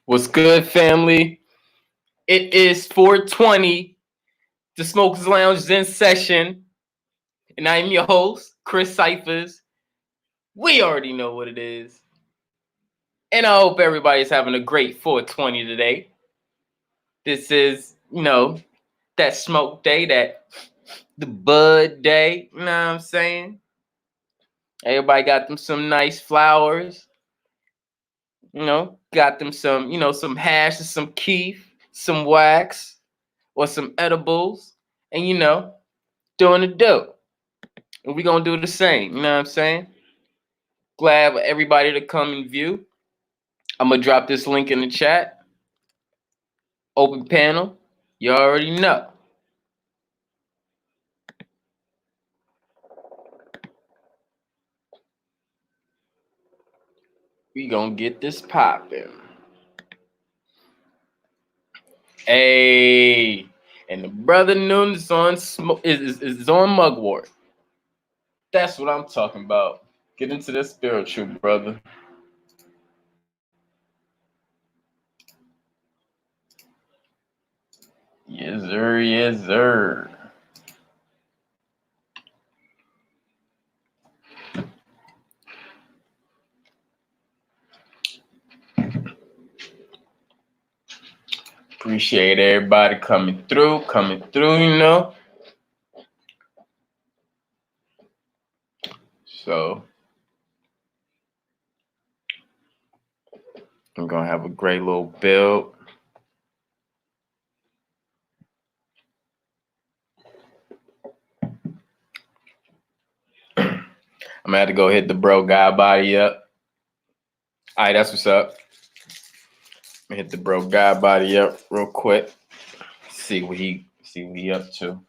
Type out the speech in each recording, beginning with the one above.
What's good, family? It is 420. The Smokers Lounge is in session. And I am your host, Chris Cyphers. We already know what it is. And I hope everybody's having a great 420 today. This is, that smoke day, the bud day. You know what I'm saying? Everybody got them some nice flowers. Got them some hash and some keef, some wax, or some edibles. And doing the dope. And we gonna do the same, you know what I'm saying? Glad for everybody to come and view. I'm gonna drop this link in the chat. Open panel. You already know. We gonna get this popping. Hey, and the brother Noon is on is on mugwort. That's what I'm talking about. Get into the spiritual, brother. Yes, sir. Yes, sir. Appreciate everybody coming through, So, I'm going to have a great little build. I'm going to have to go hit the bro guy body up. All right, that's what's up. I'm gonna hit the bro guy body up real quick. See what he up to.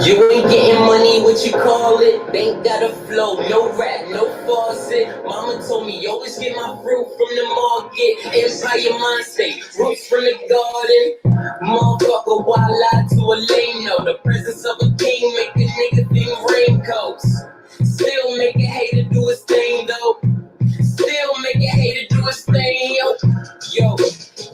You ain't getting money, what you call it? Bank got a flow, no rap, no faucet. Mama told me always get my fruit from the market. Empire mind state, roots from the garden. Motherfucker, why lie to a lame? No, the presence of a king make a nigga think raincoats. Still make a hater do his thing though. Still make a hater do his thing, yo.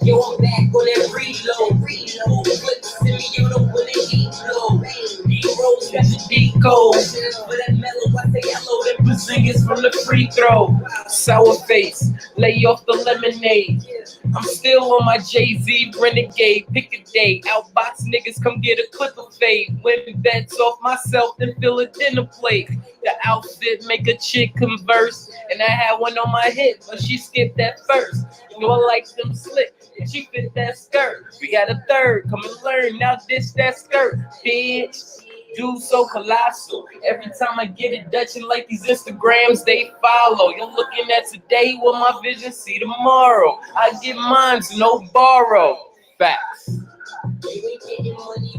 Yo, I'm back on that reload. Flip to me, you know when it heat low. D-Rose got the D-code. For that mellow, I say hello. Them Brazilians from the free throw. Sour face, lay off the lemonade. I'm still on my Jay-Z renegade. Pick a day, outbox niggas, come get a clip of fade. Win bets off myself, then fill a dinner plate. The outfit make a chick converse. And I had one on my hip, but she skipped that first. You know I like them slick. She fit that skirt. We got a third. Come and learn. Now dish that skirt. Bitch. Dude so colossal. Every time I get it Dutching like these Instagrams they follow. You're looking at today what my vision see tomorrow. I get mines, no borrow. Facts.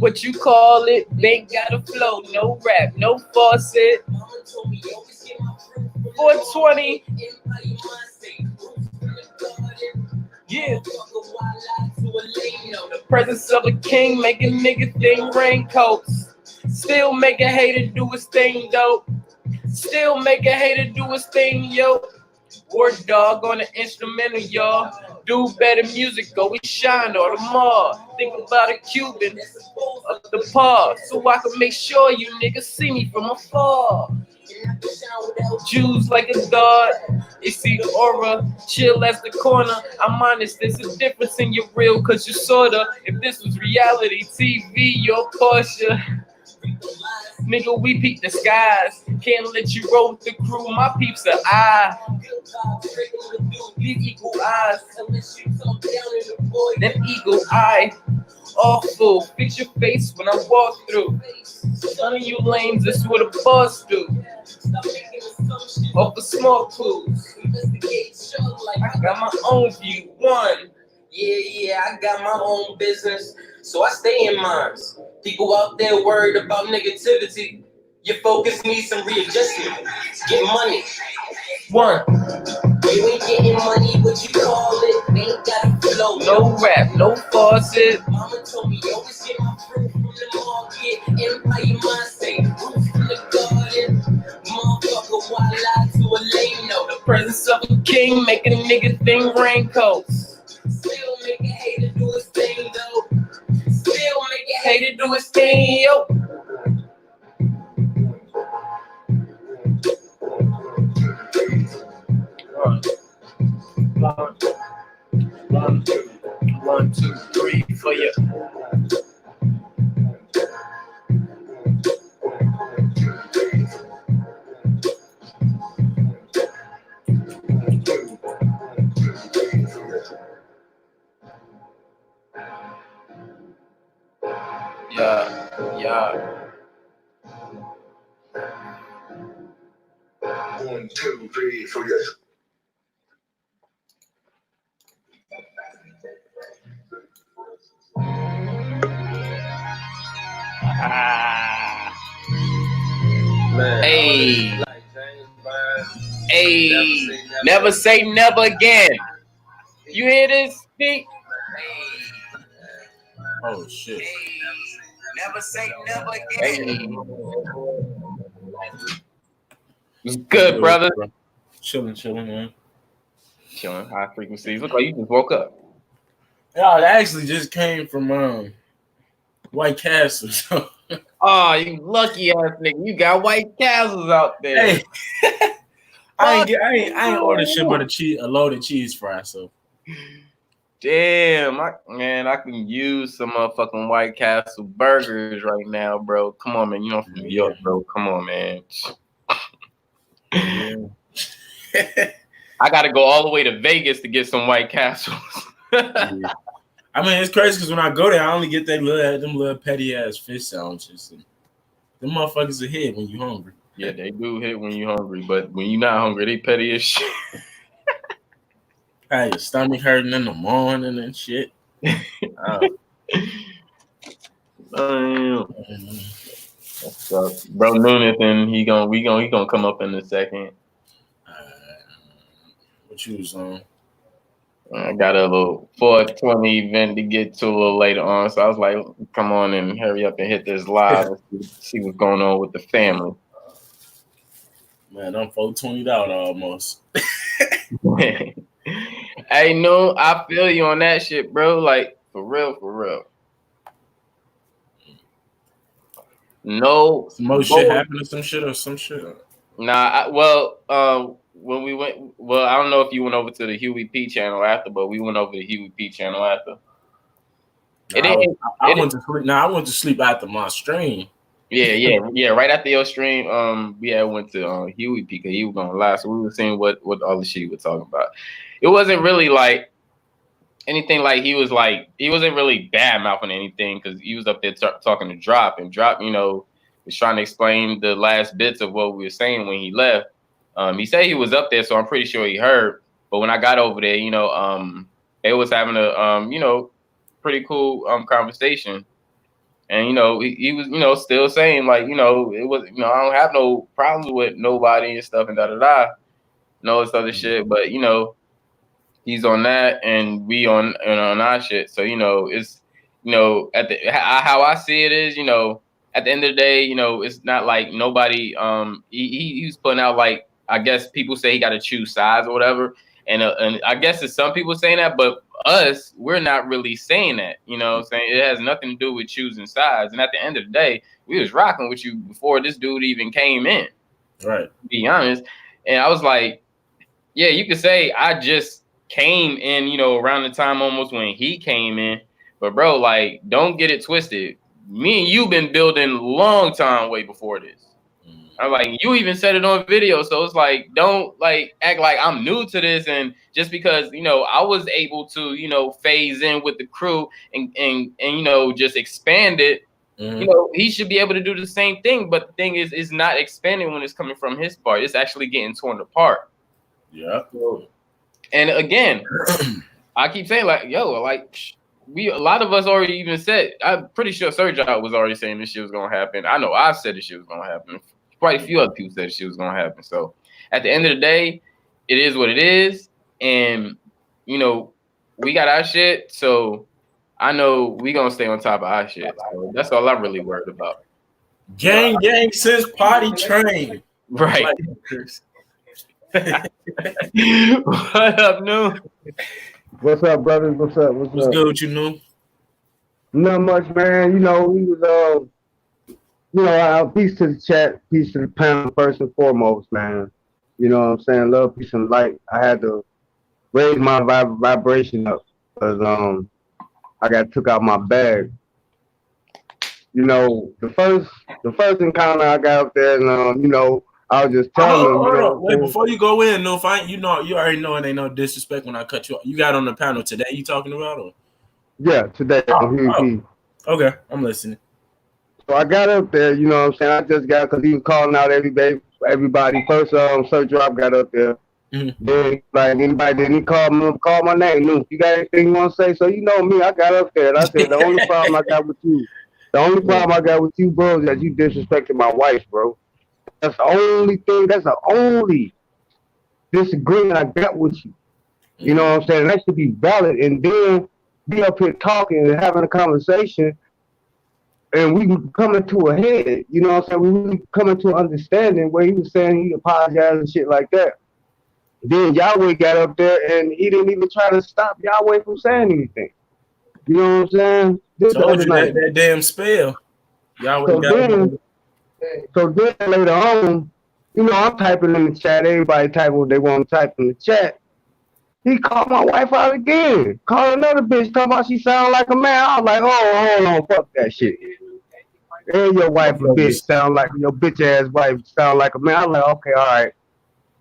What you call it? Bank got a flow. No rap, no faucet. 420. Yeah. The presence of a king make a nigga think raincoats. Still make a hater do his thing, though. Still make a hater do his thing, yo. Word dog on the instrumental, y'all. Do better music, go we shine or tomorrow. Think about a Cuban up the par, so I can make sure you niggas see me from afar. Jews like a god, they see the aura, chill as the corner. I'm honest, there's a difference in your real, cause you sorta. If this was reality TV, your Porsche. Nigga, we peep the skies. Can't let you roll with the crew. My peeps are eye. These equal eyes. Them eagle eye. Awful. Fix your face when I walk through. None of you lames, that's what a boss do. Off the small clues. I got my own view. One. Yeah, I got my own business, so I stay in mines. People out there worried about negativity. Your focus needs some readjustment. Get money. One. You ain't getting money, what you call it? Ain't got a flow, No rap, no faucet. Mama told me always get my fruit from the market. Empire mindset, roots from the garden. Motherfucker, why lie to a lame? No, the Presence of a king, make a nigga think raincoats. still make a hater do his thing though. Still make a hater Hated do his thing, yo. One, two, three for you. Yeah. 1, 2, 3 for you. Ah. Man, Hey. like James Bond, Hey, never say never again. You hear this? Speak. Oh shit. Never say never again. It's good, brother. Chilling, man. Chilling, high frequencies. Look like you just woke up. Yeah, it actually just came from White Castle. Oh, you lucky ass nigga. You got White Castles out there. Hey, I ain't ordered shit but a loaded cheese fry. So Damn, I can use some motherfucking White Castle burgers right now, bro. Come on, man. You know from New York, bro. Come on, man. yeah. I got to go all the way to Vegas to get some White Castles. Yeah. I mean, it's crazy because when I go there, I only get them little petty ass fish sandwiches. And them motherfuckers are hit when you hungry. Yeah, they do hit when you hungry, but when you not hungry, they petty as shit. Hey, your stomach hurting in the morning and shit. What's up? Bro Noonan, we gonna come up in a second. What you was on? I got a little 420 event to get to a little later on, so I was like, come on and hurry up and hit this live and see what's going on with the family. Man, I'm $420 almost. Hey, no, I feel you on that shit, bro. Like, for real. No. Some more shit happened or some shit? Nah, when we went, I don't know if you went over to the Huey P channel after, but we went over to the Huey P channel after. I went to sleep. I went to sleep after my stream. Yeah. Right after your stream, I went to Huey P because he was going live, so we were seeing what all the shit he was talking about. It wasn't really like anything like he wasn't really bad mouthing anything because he was up there talking to Drop, and Drop, was trying to explain the last bits of what we were saying when he left. He said he was up there, so I'm pretty sure he heard. But when I got over there, they was having a pretty cool conversation. And he was still saying like, it was, I don't have no problems with nobody and stuff and this other shit, but he's on that and we on our shit. So it's at the how I see it is, at the end of the day, it's not like nobody he was putting out, like, I guess people say he got to choose sides or whatever, and I guess it's some people saying that, but us, we're not really saying that. What I'm saying? It has nothing to do with choosing sides. And at the end of the day, we was rocking with you before this dude even came in. Right. To be honest. And I was like, yeah, you could say I just came in, around the time almost when he came in. But bro, like, don't get it twisted. Me and you been building long time way before this. I'm like, you even said it on video, so it's like, don't like act like I'm new to this, and just because I was able to phase in with the crew and just expand it, he should be able to do the same thing. But the thing is, it's not expanding when it's coming from his part; it's actually getting torn apart. Yeah. And again, I keep saying like, a lot of us already even said. I'm pretty sure Serge was already saying this shit was gonna happen. I know I've said this shit was gonna happen. Quite a few other people said shit was gonna happen. So at the end of the day, it is what it is, and you know, we got our shit, so I know we gonna stay on top of our shit. So that's all I'm really worried about. Gang since potty train. Right. What up, New? What's up, brothers? What's up? What's good with you, New? Not much, man. You know, we was peace to the chat, peace to the panel first and foremost, man. You know what I'm saying? Love, peace, and light. I had to raise my vibration up because I got took out my bag. You know, the first encounter I got up there, and you know, I was just telling them. Hold on. Wait, before you go in, no, you already know it ain't no disrespect when I cut you off. You got on the panel today. You talking about or? Yeah, today. Okay, I'm listening. So I got up there, you know what I'm saying? I just got, because he was calling out everybody. First, Sir Drop got up there. Mm-hmm. Then, like, then he called my name. Luke, you got anything you want to say? So, you know me, I got up there. And I said, the only problem I got with you, bro, is that you disrespected my wife, bro. That's the only thing, that's the only disagreement I got with you. You know what I'm saying? That should be valid. And then be up here talking and having a conversation, and we coming to a head. You know what I'm saying? We really coming to an understanding where he was saying he apologized and shit like that. Then Yahweh got up there and he didn't even try to stop Yahweh from saying anything. You know what I'm saying? Told you that damn spell. Yahweh so then later on, you know, I'm typing in the chat. Everybody type what they want to type in the chat. He called my wife out again. Called another bitch, talking about she sound like a man. I was like, oh, hold on, fuck that shit. And your wife a bitch sound like, your bitch ass wife sound like a man. I was like, okay, all right.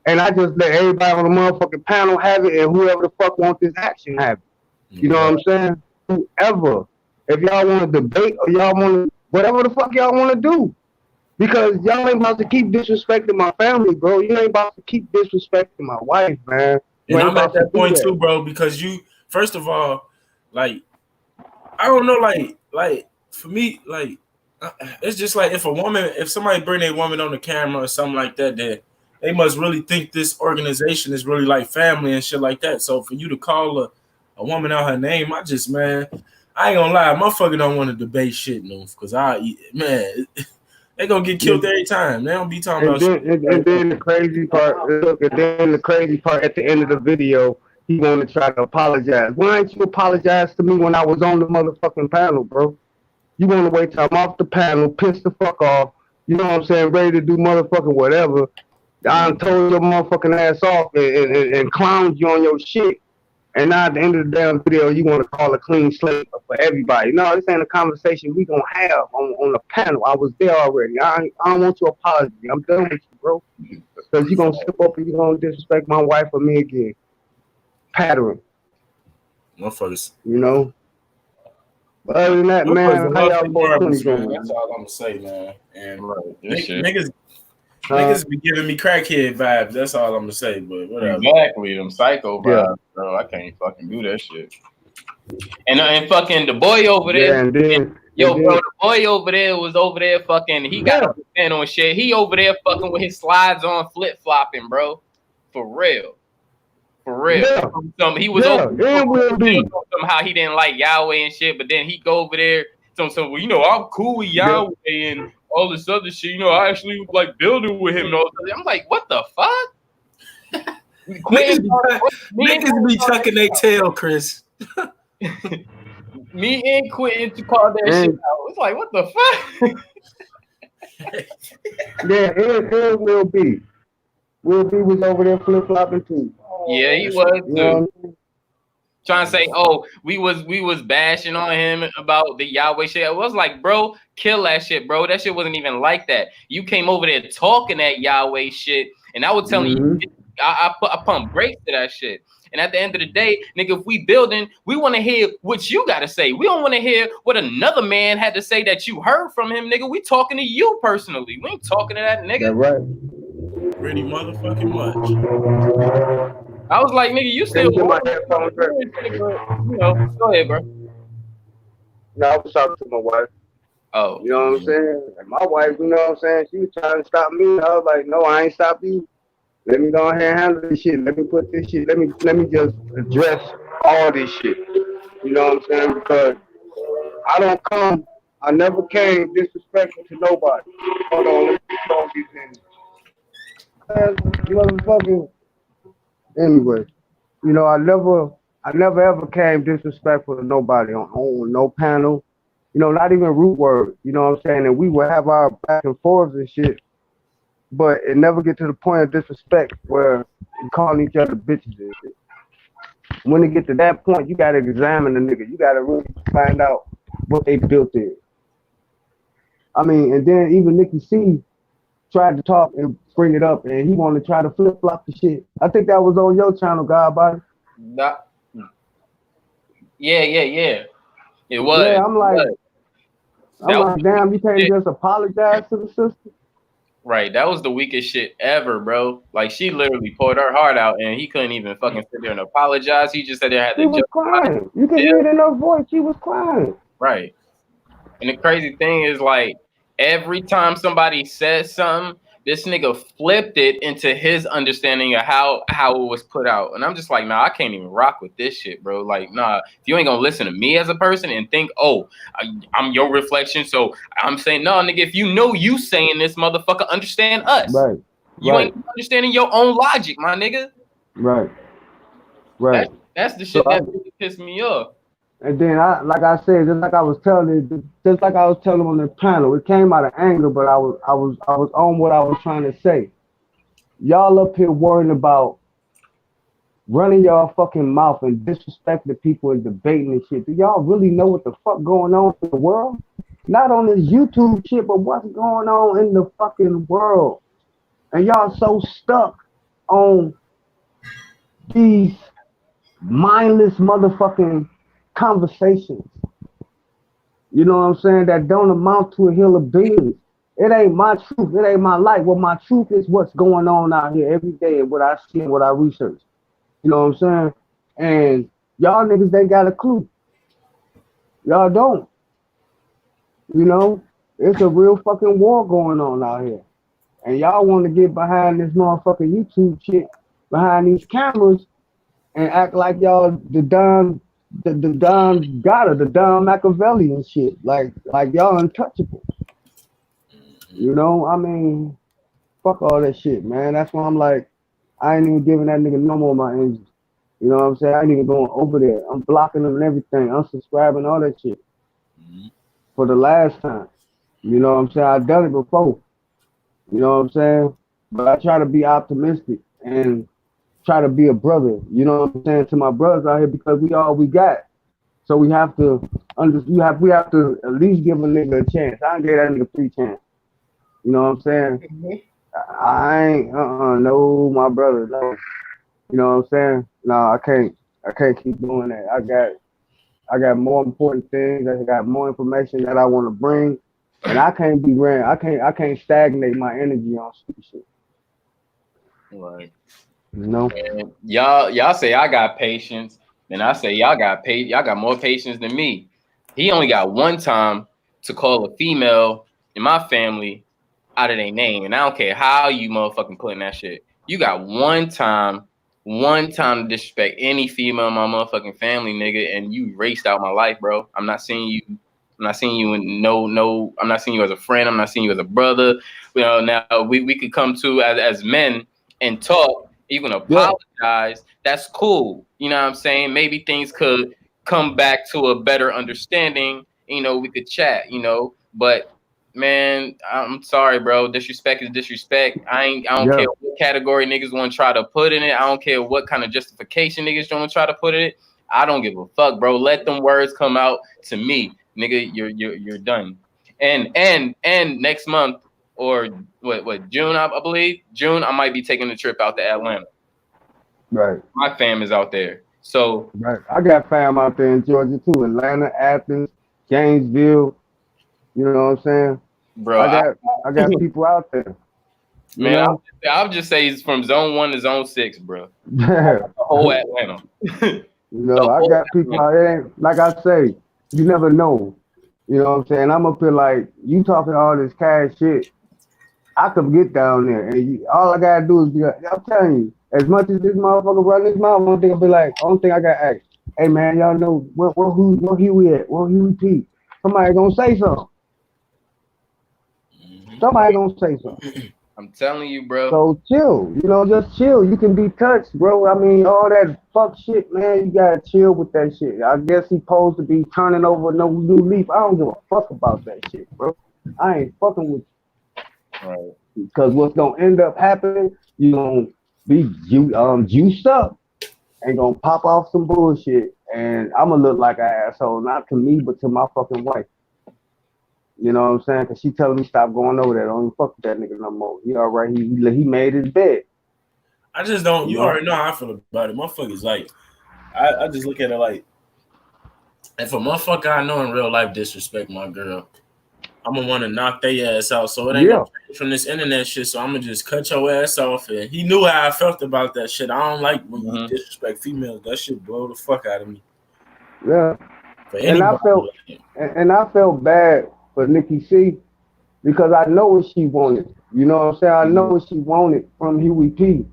And I just let everybody on the motherfucking panel have it, and whoever the fuck wants this action have it. You know what I'm saying? Whoever. If y'all want to debate or y'all want to, whatever the fuck y'all want to do. Because y'all ain't about to keep disrespecting my family, bro. You ain't about to keep disrespecting my wife, man. And I'm at that point too, bro, because you, first of all, like, I don't know, like for me, like, it's just like if somebody bring a woman on the camera or something like that, then they must really think this organization is really like family and shit like that. So for you to call a woman out her name, I ain't gonna lie, motherfucker don't want to debate shit, no, because they gonna get killed every time. They don't be talking about shit. And then the crazy part, at the end of the video, he wanted to try to apologize. Why ain't you apologize to me when I was on the motherfucking panel, bro? You want to wait till I'm off the panel, piss the fuck off, you know what I'm saying, ready to do motherfucking whatever. I done told your motherfucking ass off and clowned you on your shit. And now at the end of the damn video, you want to call a clean slate for everybody. No, this ain't a conversation we gonna have on the panel. I was there already. I don't want your apology. I'm done with you, bro. Because you gonna slip up and you gonna disrespect my wife or me again. Pattern. Motherfuckers. You know? But other than that, man, how y'all boys doing? That's all I'm gonna say, man. And niggas be giving me crackhead vibes. That's all I'm gonna say. But whatever. Exactly, them psycho vibes, bro. I can't fucking do that shit. And fucking the boy over there. Bro, the boy over there was over there fucking. He got a fan on shit. He over there fucking with his slides on, flip flopping, bro. For real. He was over somehow he didn't like Yahweh and shit, but then he go over there. Well, you know, I'm cool with Yahweh and all this other shit. You know, I actually like building with him and all that. I'm like, what the fuck? Niggas be tucking their tail, Chris. Me and Quentin to call that shit out. It's like, what the fuck? It will be. Will B was over there flip flopping too. Yeah, he was too. Trying to say, oh, we was bashing on him about the Yahweh shit. It was like, bro, kill that shit, bro. That shit wasn't even like that. You came over there talking that Yahweh shit, and I was telling you, I pump brakes to that shit. And at the end of the day, nigga, if we building, we want to hear what you got to say. We don't want to hear what another man had to say that you heard from him, nigga. We talking to you personally. We ain't talking to that nigga. That's right. Pretty motherfucking much. I was like, nigga, you still you know, go ahead, bro. No, I was talking to my wife. Oh. You know what I'm saying? And my wife, you know what I'm saying? She was trying to stop me. I was like, no, I ain't stop you. Let me go ahead and handle this shit. Let me put this shit. Let me just address all this shit. You know what I'm saying? Because I never came disrespectful to nobody. Hold on, let me throw these in. Motherfucking. Anyway, you know, I never ever came disrespectful to nobody on no panel. You know, not even root word. You know what I'm saying? And we would have our back and forths and shit, but it never get to the point of disrespect where we calling each other bitches and shit. When it get to that point, you gotta examine the nigga. You gotta really find out what they built is. I mean, and then even Nikki C tried to talk and bring it up, and he wanted to try to flip flop the shit. I think that was on your channel, Godbody. Yeah. It was. Yeah, I'm like, damn, you can't just apologize to the sister. Right, that was the weakest shit ever, bro. Like, she literally poured her heart out, and he couldn't even fucking sit there and apologize. He just said there had to. She was crying. You can hear it in her voice. She was crying. Right. And the crazy thing is, like, every time somebody says something, this nigga flipped it into his understanding of how it was put out. And I'm just like, nah, I can't even rock with this shit, bro. Like, nah, if you ain't gonna listen to me as a person and think, oh, I'm your reflection, so I'm saying, no, nigga, if you know you saying this, motherfucker, understand us. Right. You ain't understanding your own logic, my nigga. Right. That's the shit that really pissed me off. And then like I said, just like I was telling on the panel, it came out of anger, but I was on what I was trying to say. Y'all up here worrying about running y'all fucking mouth and disrespecting people and debating and shit. Do y'all really know what the fuck going on in the world? Not on this YouTube shit, but what's going on in the fucking world? And y'all so stuck on these mindless motherfucking conversations, you know what I'm saying, that don't amount to a hill of beans. It ain't my truth. It ain't my life. Well, my truth is what's going on out here every day and what I see and what I research. You know what I'm saying? And y'all niggas ain't got a clue. Y'all don't. You know, it's a real fucking war going on out here. And y'all want to get behind this motherfucking YouTube shit, behind these cameras, and act like y'all the Don Gotta, the Don Machiavelli and shit. Like y'all untouchable. You know, I mean, fuck all that shit, man. That's why I'm like, I ain't even giving that nigga no more of my energy. You know what I'm saying? I ain't even going over there. I'm blocking him and everything, unsubscribing, all that shit. For the last time. You know what I'm saying? I've done it before. You know what I'm saying? But I try to be optimistic and try to be a brother, you know what I'm saying, to my brothers out here, because we all we got. So we have to we have to at least give a nigga a chance. I gave that nigga 3 chances. You know what I'm saying? I ain't no, my brother, no. You know what I'm saying? No, I can't keep doing that. I got more important things. I got more information that I want to bring, and I can't be ran. I can't stagnate my energy on stupid shit. Right. You know, and y'all say I got patience, then I say y'all got more patience than me. He only got one time to call a female in my family out of their name, and I don't care how you motherfucking putting that shit. You got one time to disrespect any female in my motherfucking family, nigga, and you raced out my life, bro. I'm not seeing you in I'm not seeing you as a friend. I'm not seeing you as a brother. You know, now we could come to as men and talk. You can apologize. That's cool. You know what I'm saying? Maybe things could come back to a better understanding. You know, we could chat, you know, but man, I'm sorry, bro. Disrespect is disrespect. I don't care what category niggas want to try to put in it. I don't care what kind of justification niggas want to try to put in it. I don't give a fuck, bro. Let them words come out to me. Nigga, you're done. And next month, or what June, I believe. June, I might be taking a trip out to Atlanta. Right. My fam is out there. So right. I got fam out there in Georgia too. Atlanta, Athens, Gainesville. You know what I'm saying? Bro, I got people out there. Man, I'll just say it's from zone 1 to zone 6, bro. Yeah. The whole Atlanta. You know, I got people out there. Like I say, you never know. You know what I'm saying? I'm up here like, you talking all this cash shit. I could get down there, and all I gotta do is be like, I'm telling you, as much as this motherfucker run his mouth, one thing I'll be like, only thing I got to ask, hey man, y'all know where Huey at? Where Huey P? Somebody gonna say something. Somebody gonna say something. I'm telling you, bro. So chill, just chill. You can be touched, bro. I mean, all that fuck shit, man. You gotta chill with that shit. I guess he supposed to be turning over no new leaf. I don't give a fuck about that shit, bro. I ain't fucking with you. Right. Because what's gonna end up happening, you gonna be juiced up and gonna pop off some bullshit, and I'm gonna look like an asshole, not to me, but to my fucking wife. You know what I'm saying? Cause she telling me stop going over there. Don't even fuck with that nigga no more. He all right. He made his bed. I just don't. You already know how I feel about it. Motherfuckers like, I just look at it like, if a motherfucker I know in real life disrespect my girl, I'm gonna want to knock their ass out. So it ain't gonna change from this internet shit. So I'm gonna just cut your ass off. And he knew how I felt about that shit. I don't like when you disrespect females. That shit blow the fuck out of me. Yeah. And I felt bad for Nikki C because I know what she wanted. You know what I'm saying? I know what she wanted from Huey P.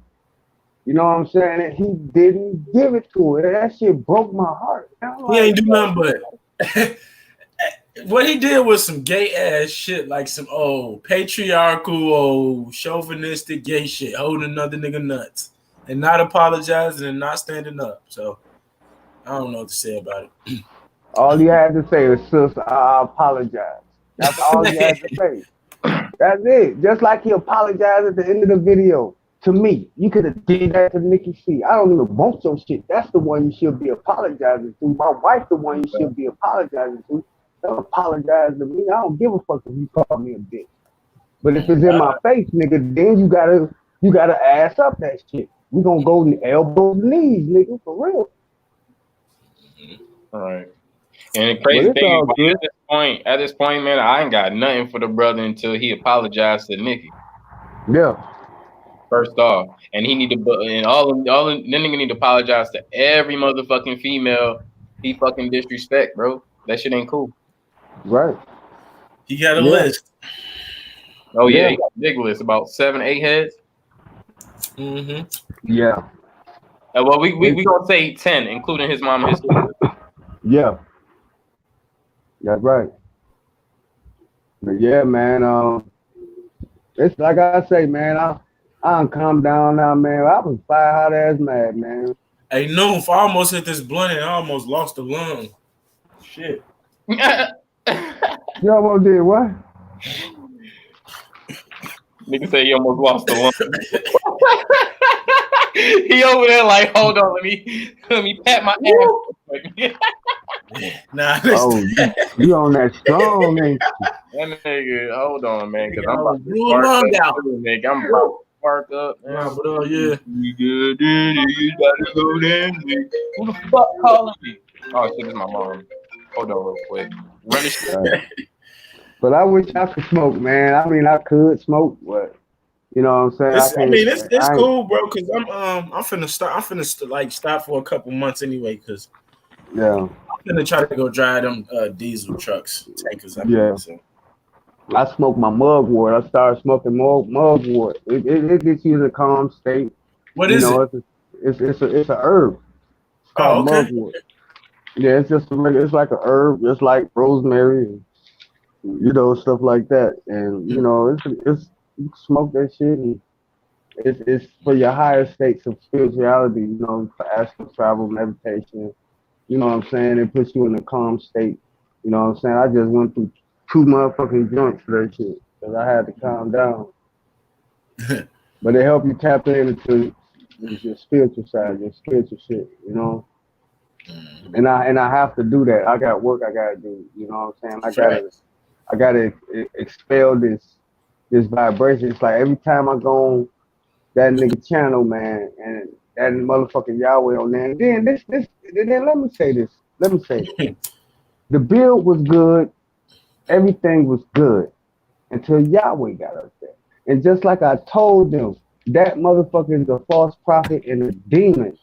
You know what I'm saying? And he didn't give it to her. That shit broke my heart. He ain't do nothing but what he did was some gay ass shit, like some old patriarchal, old chauvinistic gay shit, holding another nigga nuts and not apologizing and not standing up. So I don't know what to say about it. All you had to say is, sis, I apologize. That's all you had to say. That's it. Just like he apologized at the end of the video to me. You could have did that to Nikki C. I don't even want your shit. That's the one you should be apologizing to. My wife, the one you should be apologizing to. Don't apologize to me. I don't give a fuck if you call me a bitch. But if it's in my face, nigga, then you gotta ass up that shit. We gonna go elbows, knees, nigga, for real. All right. And the crazy thing is, at this point, man, I ain't got nothing for the brother until he apologized to Nikki. Yeah. First off, and he need to, and all the nigga need to apologize to every motherfucking female he fucking disrespect, bro. That shit ain't cool. Right. He got a list. Oh yeah, he got a big list, about 7-8 heads. Yeah. Well, we gonna say 10, including his mom and his sister. Yeah. That's right. But yeah, man. It's like I say, man. I'm calm down now, man. I was fire hot ass mad, man. Hey, Noof, I almost hit this blunt and I almost lost a lung. Shit. You almost did what? Nigga say he almost lost the lung. He over there like, hold on, let me pat my ass. Nah, you on that strong, ain't you? That nigga, hold on, man, because I'm about to spark up. Nah, but yeah. You good, you gotta go there. Who the fuck calling me? Oh shit, this is my mom. Hold on real quick. Run this shit. But I wish I could smoke, man. I mean, I could smoke, but you know what I'm saying? It's cool, bro. Cause I'm finna stop for a couple months anyway. Cause I'm finna try to go drive them diesel trucks, tankers. So. I smoke my mugwort. I started smoking mugwort. It gets you in a calm state. What is it? It's a herb. It's called mugwort. Yeah, it's like a herb, just like rosemary, and, stuff like that. And it's you smoke that shit, and it's for your higher states of spirituality. For astral travel, meditation. You know what I'm saying? It puts you in a calm state. You know what I'm saying? I just went through 2 motherfucking joints for that shit because I had to calm down. But it help you tap into your spiritual side, your spiritual shit, And I have to do that. I got work I gotta do. You know what I'm saying? I gotta expel this vibration. It's like every time I go on that nigga channel, man, and that motherfucking Yahweh on there. And then then let me say this. The build was good. Everything was good until Yahweh got up there. And just like I told them, that motherfucker is a false prophet and a demon.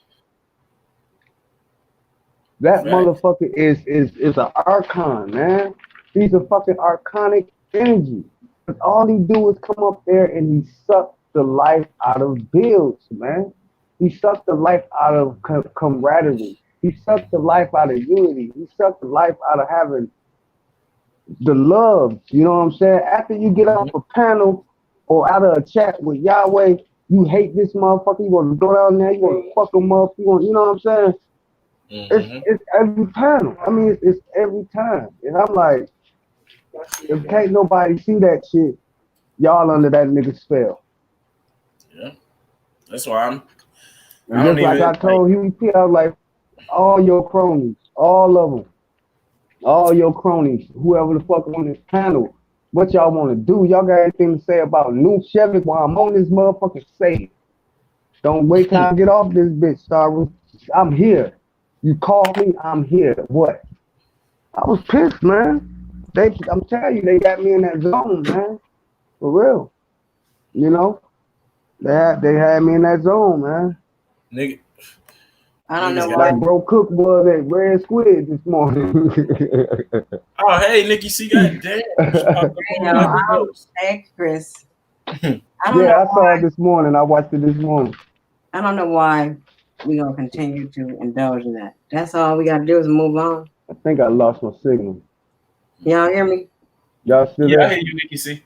That motherfucker is an archon, man. He's a fucking archonic energy. all he do is come up there and he suck the life out of builds, man. He sucked the life out of camaraderie. He sucked the life out of unity. He sucked the life out of having the love. You know what I'm saying? After you get off a panel or out of a chat with Yahweh, you hate this motherfucker. You want to go down there. You want to fuck him up. You know what I'm saying? It's every panel. I mean, it's every time. And I'm like, if can't nobody see that shit, y'all under that nigga spell. Yeah, that's why I'm. And just like I told UEP, I was like, all your cronies, all of them, all your cronies, whoever the fuck on this panel, what y'all want to do? Y'all got anything to say about New Chevy while I'm on this motherfucker? Say it. Don't wait till I get off this bitch, Star. I'm here. You call me, I'm here. What? I was pissed, man. I'm telling you, they got me in that zone, man. For real. You know? They had me in that zone, man. Nigga. I don't know like Bro Cook was at Red Squid this morning. Oh, hey, Nikki C, goddamn. Hey, Chris. I saw it this morning. I watched it this morning. I don't know why we're going to continue to indulge in that. That's all we got to do is move on. I think I lost my signal. Y'all hear me? Y'all still there? Yeah, I hear you, Nikki C.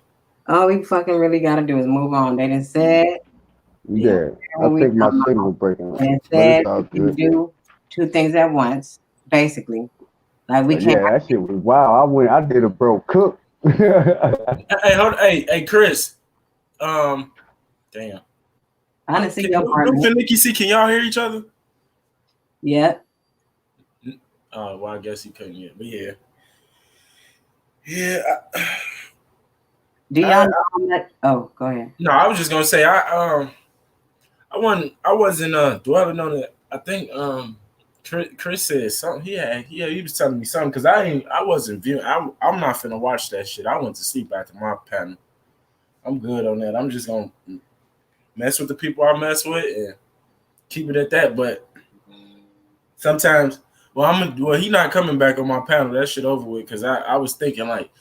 All we fucking really got to do is move on. They done said. Yeah, I think my signal breaking. They said you do two things at once, basically. Like we can't. Yeah, that shit was wild. I did a Bro Cook. Hey, hold on. Hey, Chris. Damn. I didn't see your partner. Nikki C, can y'all hear each other? Yeah. Well, I guess he couldn't yet, but yeah. Yeah. Do y'all know that? Oh, go ahead. No, I was just gonna say I wasn't dwelling on it. I think Chris said something. He was telling me something because I wasn't viewing. I'm not finna watch that shit. I went to sleep after my panel. I'm good on that. I'm just gonna mess with the people I mess with and keep it at that. But sometimes, he not coming back on my panel. That shit over with because I was thinking like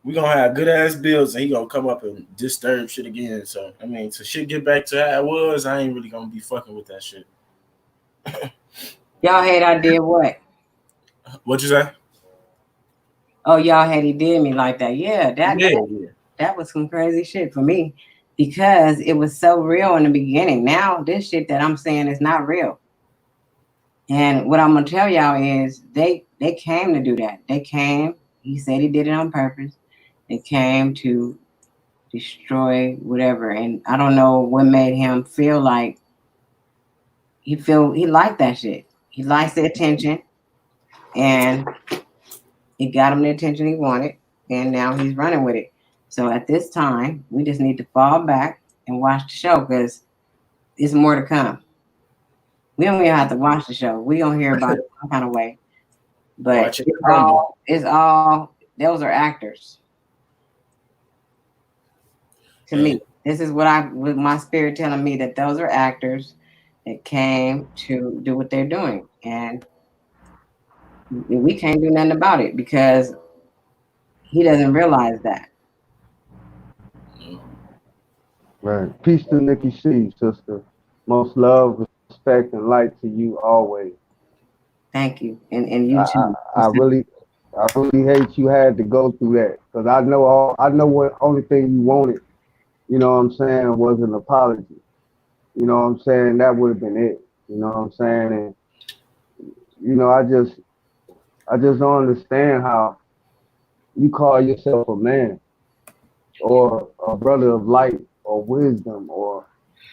we gonna have good ass bills and he gonna come up and disturb shit again. So I mean, to shit get back to how it was, I ain't really gonna be fucking with that shit. Y'all hate I did what? What you say? Oh, y'all hate he did me like that. Yeah, that was some crazy shit for me because it was so real in the beginning. Now this shit that I'm saying is not real. And what I'm gonna tell y'all is they came to do that. They came. He said he did it on purpose. They came to destroy whatever. And I don't know what made him feel like he liked that shit. He likes the attention, and it got him the attention he wanted, and now he's running with it. So at this time, we just need to fall back and watch the show because there's more to come. We don't even have to watch the show. We don't hear about it some kind of way. But it's all those are actors. To me, this is what my spirit telling me that those are actors that came to do what they're doing. And we can't do nothing about it because he doesn't realize that. Right. Peace to Nikki C, sister. Most love, respect, and light to you always. Thank you. And you too. I really hate you had to go through that because I know what only thing you wanted, you know what I'm saying, was an apology. You know what I'm saying? That would have been it. You know what I'm saying? And you know, I just don't understand how you call yourself a man or a brother of light or wisdom or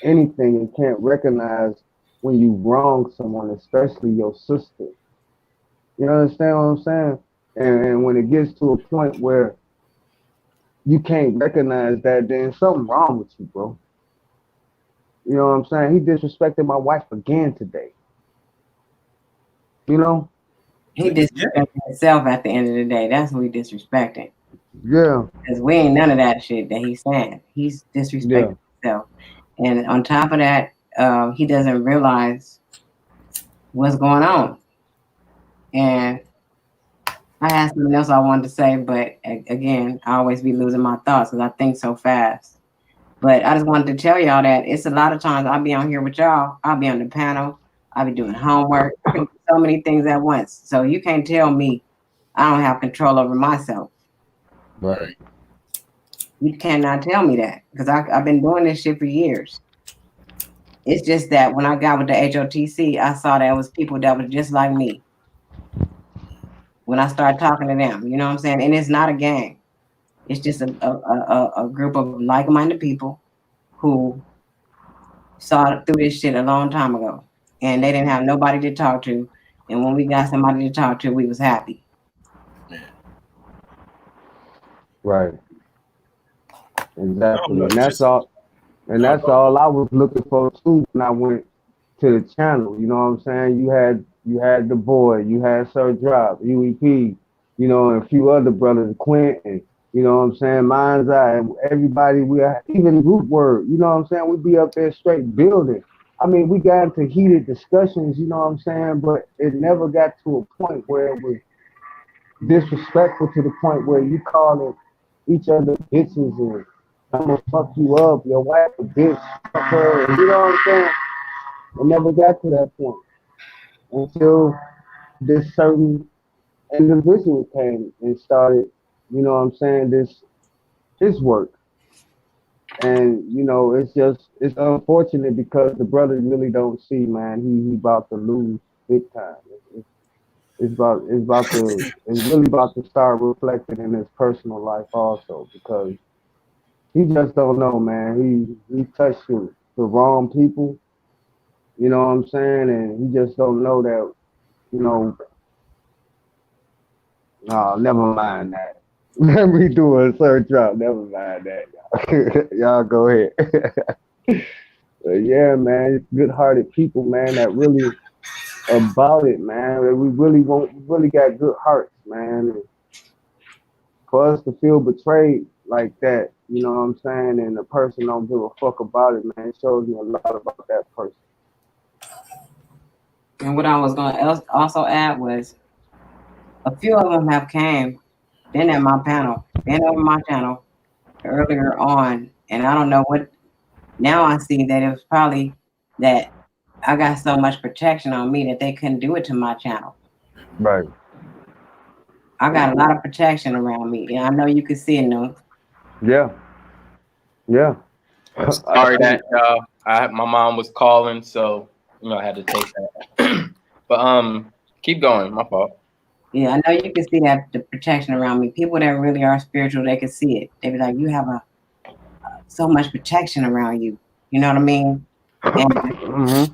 anything and can't recognize when you wrong someone, especially your sister. You understand what I'm saying? And when it gets to a point where you can't recognize that, then something wrong with you, bro. You know what I'm saying? He disrespected my wife again today. You know? He disrespected himself at the end of the day. That's what he disrespecting. Yeah. Because we ain't none of that shit that he's saying. He's disrespecting himself. And on top of that, he doesn't realize what's going on. And I I had something else I wanted to say, but again, I always be losing my thoughts because I think so fast. But I just wanted to tell y'all that it's a lot of times I'll be on here with y'all. I'll be on the panel. I'll be doing homework. So many things at once. So you can't tell me I don't have control over myself. Right. You cannot tell me that because I've been doing this shit for years. It's just that when I got with the HOTC, I saw that it was people that was just like me. When I started talking to them, you know what I'm saying? And it's not a gang. It's just a group of like-minded people who saw through this shit a long time ago. And they didn't have nobody to talk to. And when we got somebody to talk to, we was happy. Right. Exactly. And that's all. And that's all I was looking for too when I went to the channel. You know what I'm saying? You had the boy, you had Sir Drop, UEP, you know, and a few other brothers, Quentin, you know what I'm saying, Mind's Eye, and everybody, even Root Word, you know what I'm saying? We'd be up there straight building. I mean, we got into heated discussions, you know what I'm saying, but it never got to a point where it was disrespectful to the point where you calling each other bitches and I'm gonna fuck you up, your wife a bitch, fuck her, you know what I'm saying? It never got to that point until this certain individual came and started, you know what I'm saying, his work. And, you know, it's unfortunate because the brother really don't see, man, he about to lose big time. It's really about to start reflecting in his personal life also because he just don't know, man. He touched the wrong people, you know what I'm saying, and he just don't know that, you know. No, never mind that. Let me do a search drop. Never mind that. Y'all go ahead. But yeah, man, it's good-hearted people, man, that really about it, man. We really got good hearts, man. And for us to feel betrayed like that, you know what I'm saying, and the person don't give a fuck about it, man, it shows me a lot about that person. And what I was gonna also add was a few of them have been at my panel, been over my channel earlier on, and I don't know what. Now I see that it was probably that I got so much protection on me that they couldn't do it to my channel. Right. I got a lot of protection around me, and I know you can see it now. Yeah. Yeah. Sorry that my mom was calling, so you know I had to take that. But keep going. My fault. Yeah, I know you can see that the protection around me. People that really are spiritual, they can see it. They be like, "You have so much protection around you." You know what I mean? And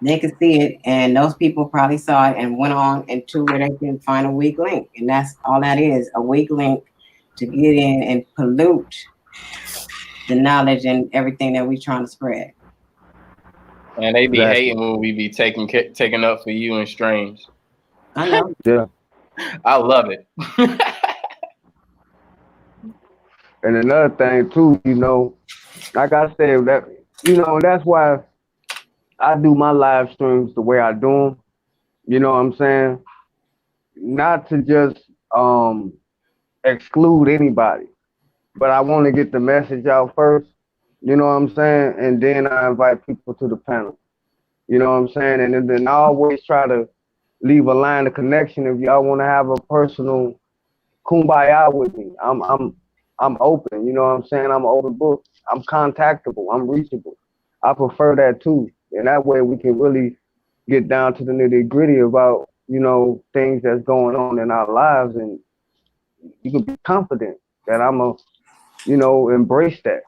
they could see it, and those people probably saw it and went on into where they can find a weak link, and that's all that is, a weak link to get in and pollute the knowledge and everything that we trying to spread. And they be hating when we be taking up for you and Strange. I know. Yeah. I love it. And another thing too, you know, like I said, that you know, that's why I do my live streams the way I do them. You know what I'm saying? Not to just exclude anybody, but I want to get the message out first. You know what I'm saying? And then I invite people to the panel. You know what I'm saying? And then I always try to leave a line of connection. If y'all want to have a personal kumbaya with me, I'm open. You know what I'm saying? I'm an open book. I'm contactable. I'm reachable. I prefer that too. And that way we can really get down to the nitty gritty about, you know, things that's going on in our lives. And you can be confident that you know, embrace that.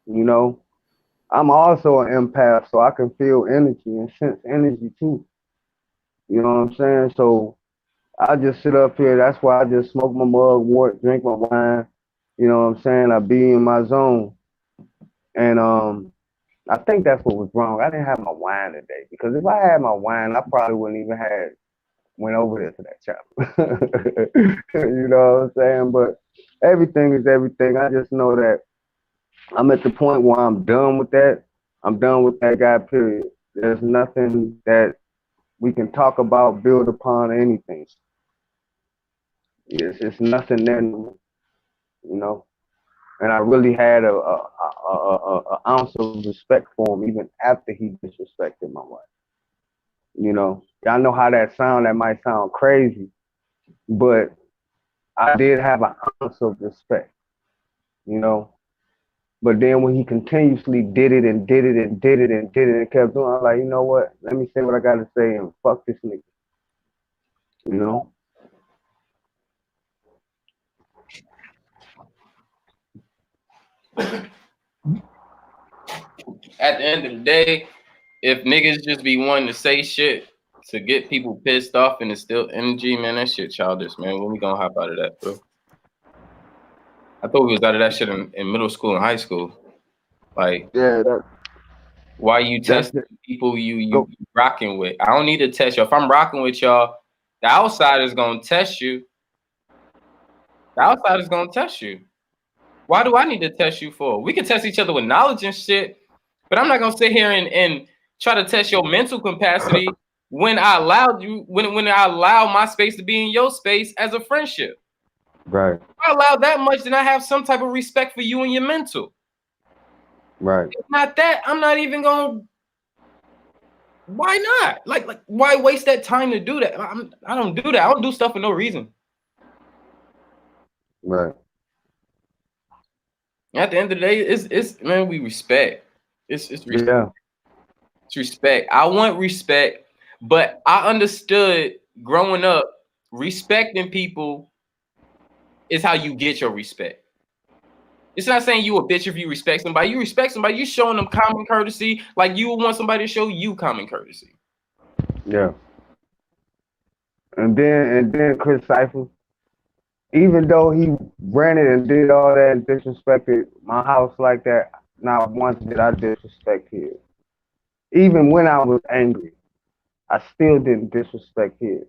You know, I'm also an empath, so I can feel energy and sense energy too. You know what I'm saying? So I just sit up here. That's why I just smoke my mug, drink my wine. You know what I'm saying? I be in my zone. And I think that's what was wrong. I didn't have my wine today because if I had my wine, I probably wouldn't even went over there to that chapel. You know what I'm saying? But everything is everything. I just know that I'm at the point where I'm done with that. I'm done with that guy, period. There's nothing that we can talk about, build upon, or anything. It's nothing there, you know. And I really had a ounce of respect for him even after he disrespected my wife. You know, y'all know how that sound. That might sound crazy, but I did have an ounce of respect. You know, but then when he continuously did it and did it and did it and did it and kept doing, I'm like, you know what? Let me say what I gotta say and fuck this nigga. You know. At the end of the day, if niggas just be wanting to say shit to get people pissed off and instill energy, man, that shit childish, man. When we gonna hop out of that, bro? I thought we was out of that shit in middle school and high school. Like, yeah, why you testing people you rocking with? I don't need to test you. If I'm rocking with y'all, the outsider's gonna test you. The outsider's gonna test you. Why do I need to test you for? We can test each other with knowledge and shit, but I'm not gonna sit here and try to test your mental capacity when I allowed you, when I allow my space to be in your space as a friendship. Right. If I allow that much, then I have some type of respect for you and your mental. Right. If not that, I'm not even gonna. Why not? Like why waste that time to do that? I don't do that. I don't do stuff for no reason. Right. At the end of the day, it's man, we respect. It's respect. Yeah. It's respect. I want respect, but I understood growing up, respecting people is how you get your respect. It's not saying you a bitch if you respect somebody. You respect somebody, you showing them common courtesy, like you would want somebody to show you common courtesy. Yeah. And then Chris Cypher, even though he ran it and did all that and disrespected my house like that, not once did I disrespect his. Even when I was angry, I still didn't disrespect his.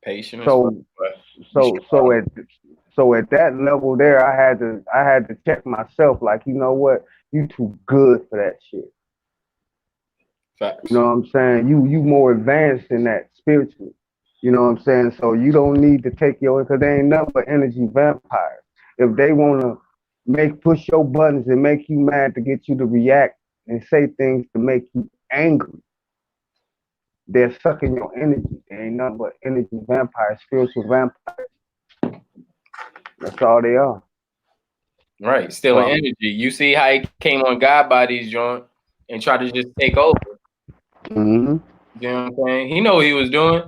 Patient. So at that level there, I had to check myself. Like, you know what? You too good for that shit. Facts. You know what I'm saying? You more advanced in that spiritually. You know what I'm saying? So you don't need to take your, because they ain't nothing but energy vampires. If they want to push your buttons and make you mad to get you to react and say things to make you angry, they're sucking your energy. They ain't nothing but energy vampires, spiritual vampires. That's all they are. Right, stealing energy. You see how he came on God Body's joint and tried to just take over. Mm-hmm. You know what I'm saying? He know what he was doing.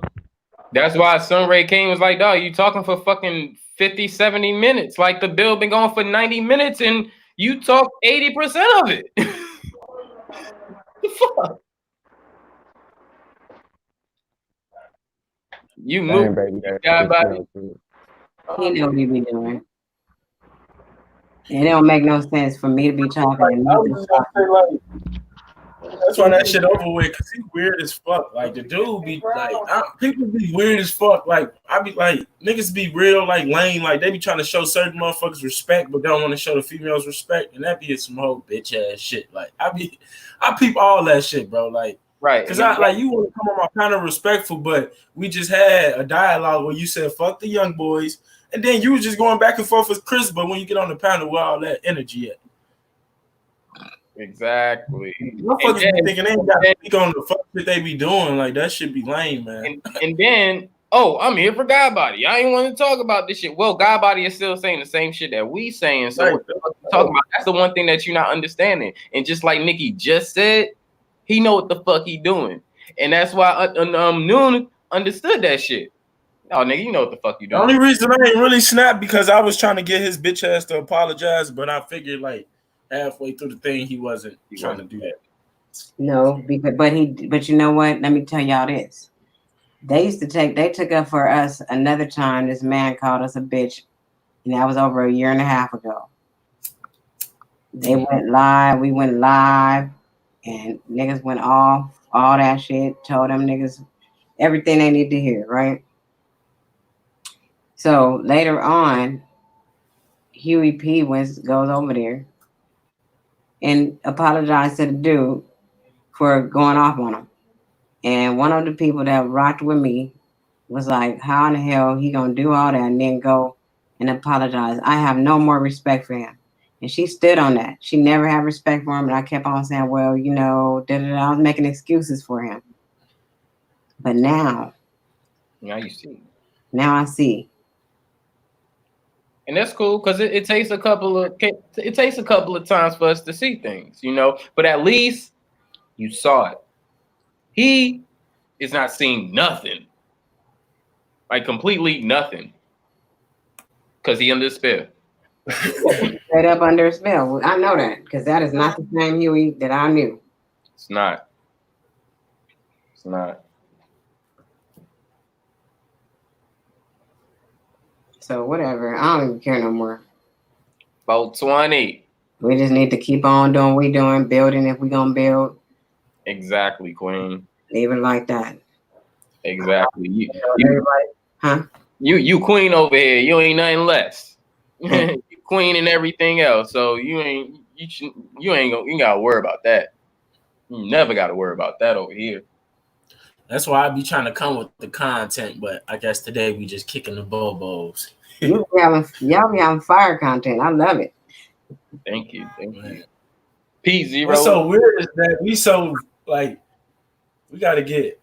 That's why Sunray King was like, dog, you talking for fucking 50, 70 minutes. Like the bill been going for 90 minutes and you talk 80% of it. The fuck? You move. God Body. He know what he be doing. It don't make no sense for me to be talking and you be talking. That's why that shit over with, because he's weird as fuck. Like, the dude be like, people be weird as fuck. Like, I be like, niggas be real, like, lame. Like, they be trying to show certain motherfuckers respect, but they don't want to show the females respect. And that be some whole bitch ass shit. Like, I peep all that shit, bro. Like, right. Because you want to come on my kind of respectful, but we just had a dialogue where you said, fuck the young boys. And then you was just going back and forth with Chris, but when you get on the panel, where all that energy at? Exactly. Motherfuckers be thinking they ain't got to speak on the fuck that they be doing. Like, that should be lame, man. And then, I'm here for God Body. I ain't want to talk about this shit. Well, God Body is still saying the same shit that we saying. So what the fuck you talking about? That's the one thing that you're not understanding. And just like Nikki just said, he know what the fuck he doing. And that's why Noon understood that shit. Oh, nigga, you know what the fuck you doing. The only reason I ain't really snapped because I was trying to get his bitch ass to apologize, but I figured like halfway through the thing he wasn't trying to do that. No, but you know what? Let me tell y'all this. They took up for us another time. This man called us a bitch, and that was over a year and a half ago. They went live, we went live, and niggas went off, all that shit, told them niggas everything they need to hear, right? So later on, Huey P goes over there and apologized to the dude for going off on him. And one of the people that rocked with me was like, how in the hell he gonna do all that and then go and apologize? I have no more respect for him. And she stood on that. She never had respect for him. And I kept on saying, well, you know, I was making excuses for him. But now you see. Now I see. And that's cool because it takes a couple of times for us to see things, you know. But at least you saw it. He is not seeing nothing, like completely nothing, because he under spell. Straight up under a spell. I know that because that is not the same Huey that I knew. It's not. It's not. So whatever. I don't even care no more. 420. We just need to keep on doing what we doing, building if we gonna build. Exactly, Queen. Leave it like that. Exactly. You queen over here. You ain't nothing less. You queen and everything else. So you gotta worry about that. You never gotta worry about that over here. That's why I be trying to come with the content, but I guess today we just kicking the bobos. Y'all be having fire content. I love it. Thank you. P0. What's so weird is that we so like we gotta get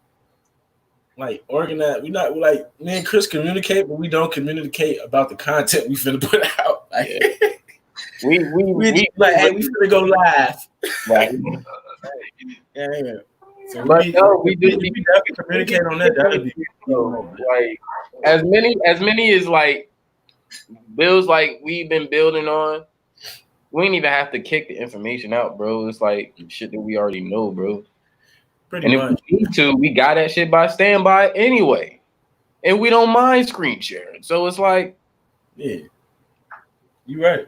like organized. We not like me and Chris communicate, but we don't communicate about the content we finna put out. Like, we like, hey, we finna go live. Right. Yeah. So but we definitely communicate on that. That'd be like as many as like builds like we've been building on. We ain't even have to kick the information out, bro. It's like shit that we already know, bro. Pretty much. If we need to, we got that shit by standby anyway, and we don't mind screen sharing. So it's like, yeah, you right.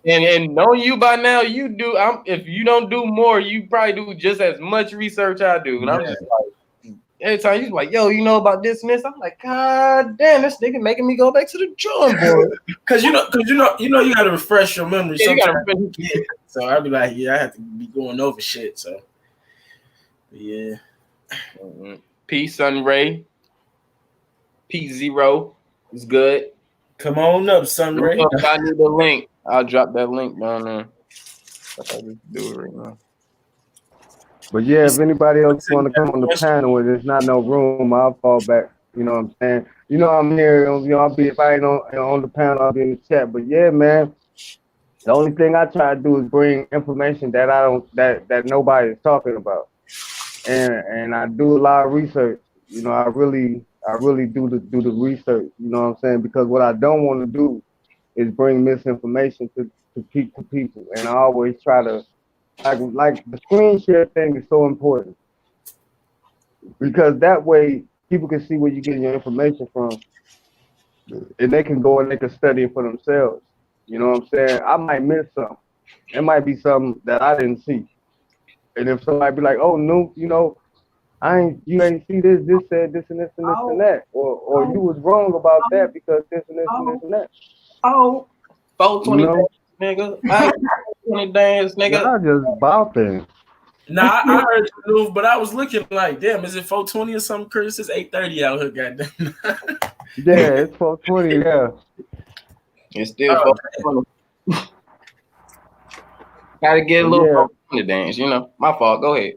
and knowing you by now, you do. If you don't do more, you probably do just as much research I do. And I'm just like, every time you like, yo, you know about this and this, I'm like, God damn, this nigga making me go back to the drawing board. Cause you know, you gotta refresh your memory. Yeah, so I'd be like, yeah, I have to be going over shit. So yeah. P Sunray. P0 is good. Come on up, Sunray. If I need the link, I'll drop that link down there. I just do it right now. But yeah, if anybody else want to come on the panel and there's not no room, I'll fall back. You know what I'm saying? You know I'm here. You know I'll be if I ain't on the panel, I'll be in the chat. But yeah, man, the only thing I try to do is bring information that that nobody is talking about, and I do a lot of research. You know, I really do the research. You know what I'm saying? Because what I don't want to do is bring misinformation to people, and I always try to. Like the screen share thing is so important because that way people can see where you're getting your information from and they can go and they can study it for themselves. You know what I'm saying? I might miss something. It might be something that I didn't see. And if somebody be like, oh no, you know, you ain't see this said this and this and this and that. Or you was wrong about that because this and this and this and that. 420 you know? nigga. 20 dance, nigga. Y'all just bopping. Nah, I heard you move, but I was looking like, damn, is it 420 or something, Chris? It's 8:30 out here, goddamn. Yeah, it's 420, yeah. It's still 420. Gotta get a little 420 dance, you know. My fault. Go ahead.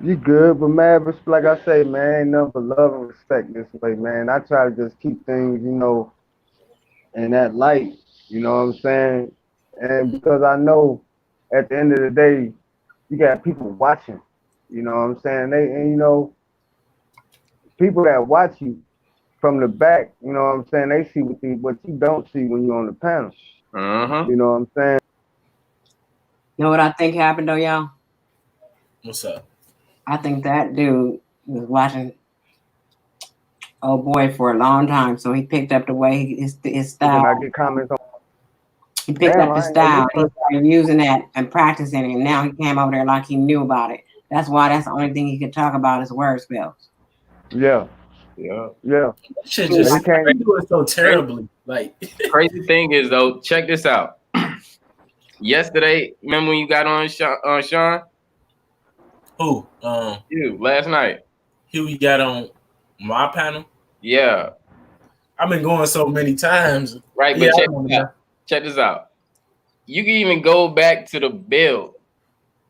You good, but man, like I say, man, ain't nothing but love and respect this way, man. I try to just keep things, you know, in that light, you know what I'm saying? And because I know at the end of the day, you got people watching, you know what I'm saying? And you know, people that watch you from the back, you know what I'm saying? They see what you don't see when you're on the panel. You know what I'm saying? You know what I think happened though, y'all? What's up? I think that dude was watching old boy for a long time, so he picked up the way his style. I get comments on. He picked up his style. He started using that and practicing it. And now he came over there like he knew about it. That's why that's the only thing he could talk about is word spells. Yeah. That shit just they do it so terribly. Like crazy thing is though, check this out. Yesterday, remember when you got on Sean? Who? You last night. Huey got on my panel. Yeah. I've been going so many times. Right, but check this out. You can even go back to the build.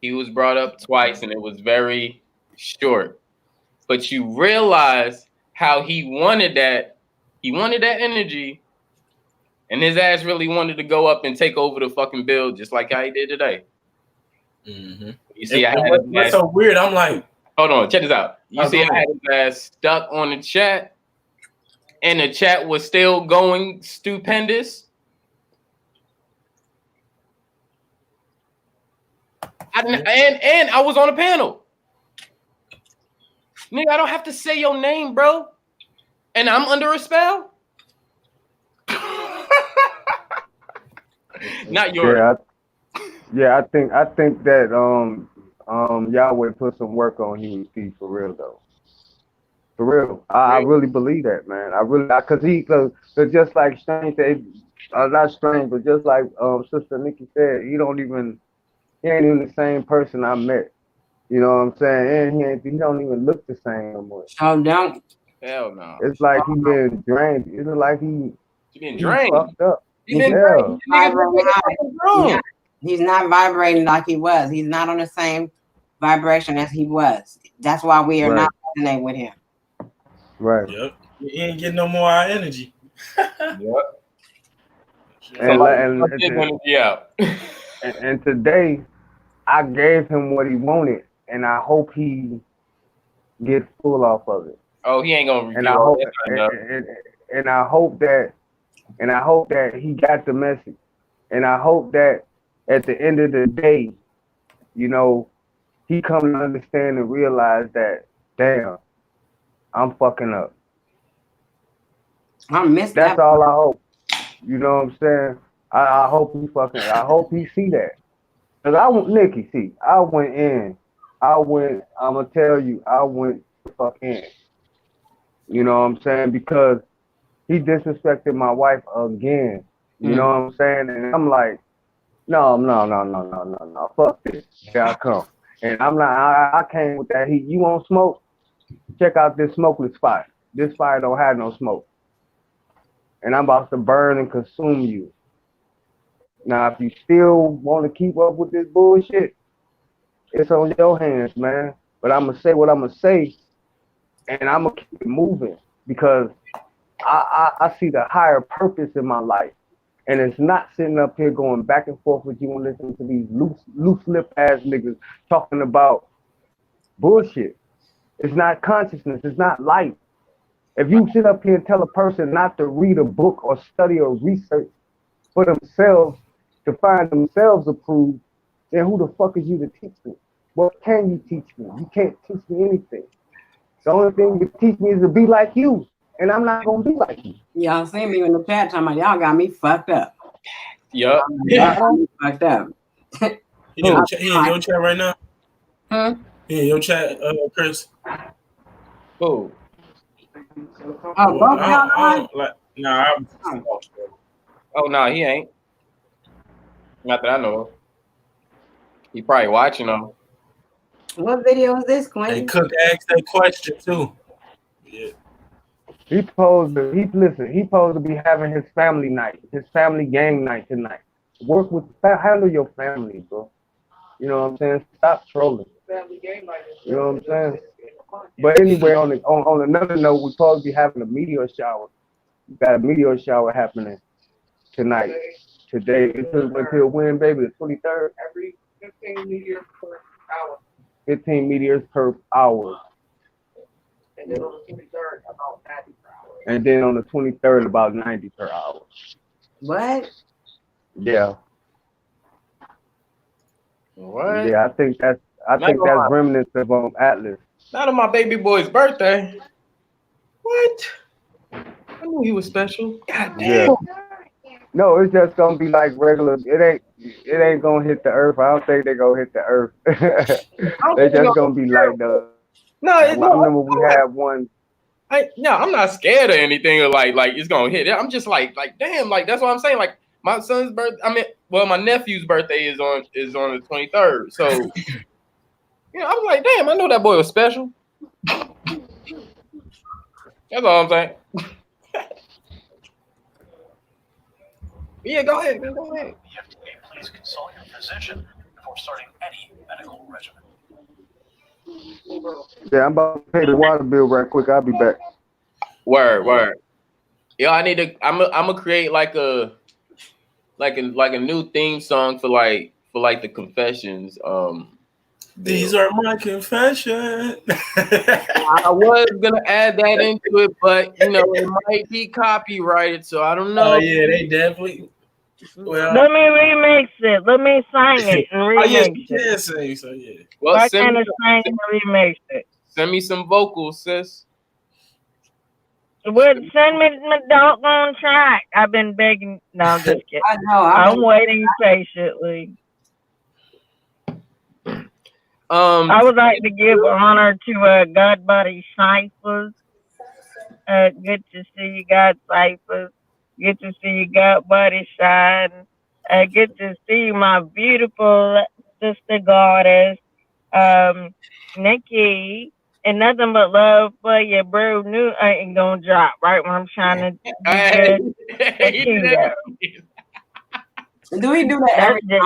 He was brought up twice, and it was very short. But you realize how he wanted that. He wanted that energy, and his ass really wanted to go up and take over the fucking build, just like how he did today. Mm-hmm. You see, what's so weird? I'm like, hold on, check this out. You see, I had his ass stuck on the chat, and the chat was still going stupendous. And I was on a panel. Nigga, I don't have to say your name, bro. And I'm under a spell. Not yours. I think that Yahweh put some work on Huey P for real though. For real, I really believe that, man. Cause just like Strange said, not Strange, but just like Sister Nikki said, he ain't even the same person I met. You know what I'm saying? And he don't even look the same no more. Oh, don't. Hell no. It's like he been drained. It's like he been drained. Fucked up. He's not vibrating like he was. He's not on the same vibration as he was. That's why we are not resonating with him. Right. Yep. He ain't getting no more energy. Yep. And today, I gave him what he wanted, and I hope he gets full off of it. Oh, he ain't gonna. And I hope that he got the message, and I hope that at the end of the day, you know, he come to understand and realize that, damn, I'm fucking up. That's all I hope. You know what I'm saying? I hope he see that. Cause I went in. I'm gonna tell you, I went the fuck in. You know what I'm saying? Because he disrespected my wife again. You know what I'm saying? And I'm like, no. Fuck this. Here I come. And I'm not, I came with that heat. You want smoke? Check out this smokeless fire. This fire don't have no smoke. And I'm about to burn and consume you. Now, if you still want to keep up with this bullshit, it's on your hands, man. But I'm going to say what I'm going to say, and I'm going to keep it moving because I see the higher purpose in my life. And it's not sitting up here going back and forth with you and listening to these loose lip ass niggas talking about bullshit. It's not consciousness. It's not life. If you sit up here and tell a person not to read a book or study or research for themselves to find themselves approved, then who the fuck is you to teach me? What can you teach me? You can't teach me anything. The only thing you teach me is to be like you, and I'm not gonna be like you. Y'all see me in the chat talking about y'all got me fucked up. Yup. Fucked up. He in your chat right now? He in your chat, Chris? Oh. Oh no, he ain't. Not that I know of. He probably watching them. What video is this, Quentin? And Cook asked that question too. Yeah. He supposed to be having his family night, his family gang night tonight. Handle your family, bro. You know what I'm saying? Stop trolling. Family gang night. You know what I'm saying? But anyway, on another note, we're supposed to be having a meteor shower. We got a meteor shower happening tonight. Today, until when, baby? The 23rd? Every 15 meteors per hour. 15 meteors per hour. And then on the 23rd, about 90 per hour. And then on the 23rd, about 90 per hour. What? Yeah. What? Yeah, I think that's remnants of Atlas. Not on my baby boy's birthday. What? I knew he was special. God damn. Yeah. No, it's just gonna be like regular. It ain't gonna hit the earth. I don't think they're gonna hit the earth. They just gonna be like the. No, I remember we had one. I'm not scared of anything or like it's gonna hit. I'm just like damn, like that's what I'm saying. Like my son's birthday. My nephew's birthday is on the 23rd. So you know, I'm like, damn, I know that boy was special. That's all I'm saying. Yeah, go ahead. Go ahead. Please consult your physician before starting any medical regimen. Yeah, I'm about to pay the water bill right quick. I'll be back. Word. Yo, I need to. I'm gonna create like a new theme song for the confessions. These are my confessions. I was gonna add that into it, but it might be copyrighted, so I don't know. Oh yeah, they definitely. Well, let me remix it. Let me sing it and remix yes, it. you can sing, so yeah. Well, I can't sing and remix it. Send me some vocals, sis. Well, send me the doggone track. I've been begging. No, I'm just kidding. I know. I'm waiting patiently. I would like to give honor to Godbody Cyphers. Good to see you, God Cyphers. Good to see you, Godbody Shine. Good to see you, my beautiful sister goddess, Nikki. And nothing but love for you, bro. New I ain't gonna drop right when I'm trying to do good. Do we do that every time?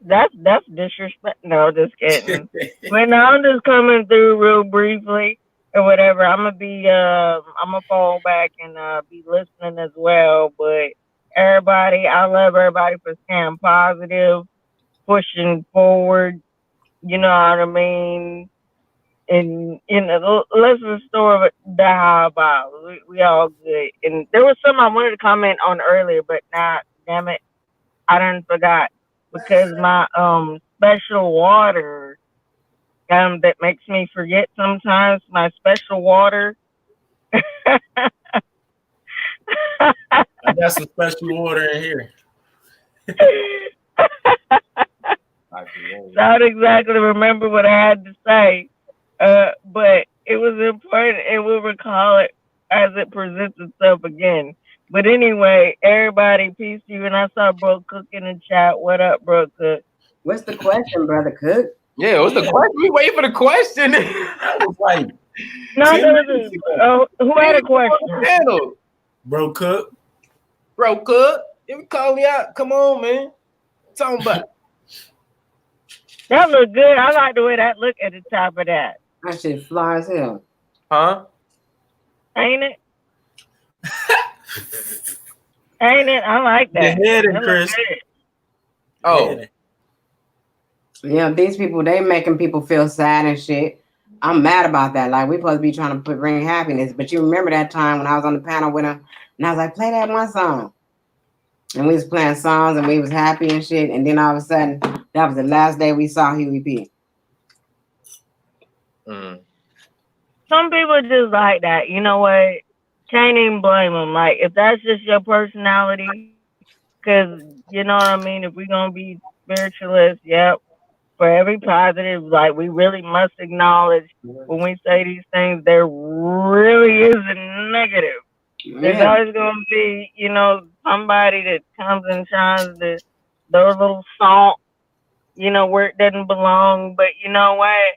That's disrespect. No, just kidding. But no, I'm just coming through real briefly or whatever. I'm gonna fall back and be listening as well. But everybody, I love everybody for staying positive, pushing forward. You know what I mean? And let's restore the high about. We all good. And there was something I wanted to comment on earlier, but now, damn it, I done forgot because my special water that makes me forget sometimes. My special water. I got some special water in here. So I don't exactly remember what I had to say, but it was important and we'll recall it as it presents itself again. But anyway, everybody, peace to you. And I saw Bro Cook in the chat. What up, Bro Cook? What's the question, Brother Cook? Yeah, what's the question? We waiting for the question. Like, who had a question? Bro Cook. Bro Cook. You call me out. Come on, man. Talking about. That look good. I like the way that look at the top of that. That shit fly as hell. Huh? Ain't it? Ain't it? I like that. The head and Chris. Oh. Yeah, these people, they making people feel sad and shit. I'm mad about that. Like, we supposed to be trying to bring happiness. But you remember that time when I was on the panel with him, and I was like, play that one song. And we was playing songs and we was happy and shit. And then all of a sudden, that was the last day we saw Huey P. Some people just like that. You know what? Can't even blame them. Like, if that's just your personality, because, you know what I mean? If we're going to be spiritualists, yep. For every positive, like, we really must acknowledge when we say these things, there really is a negative. There's always going to be, somebody that comes and tries to throw a little salt, where it doesn't belong. But you know what?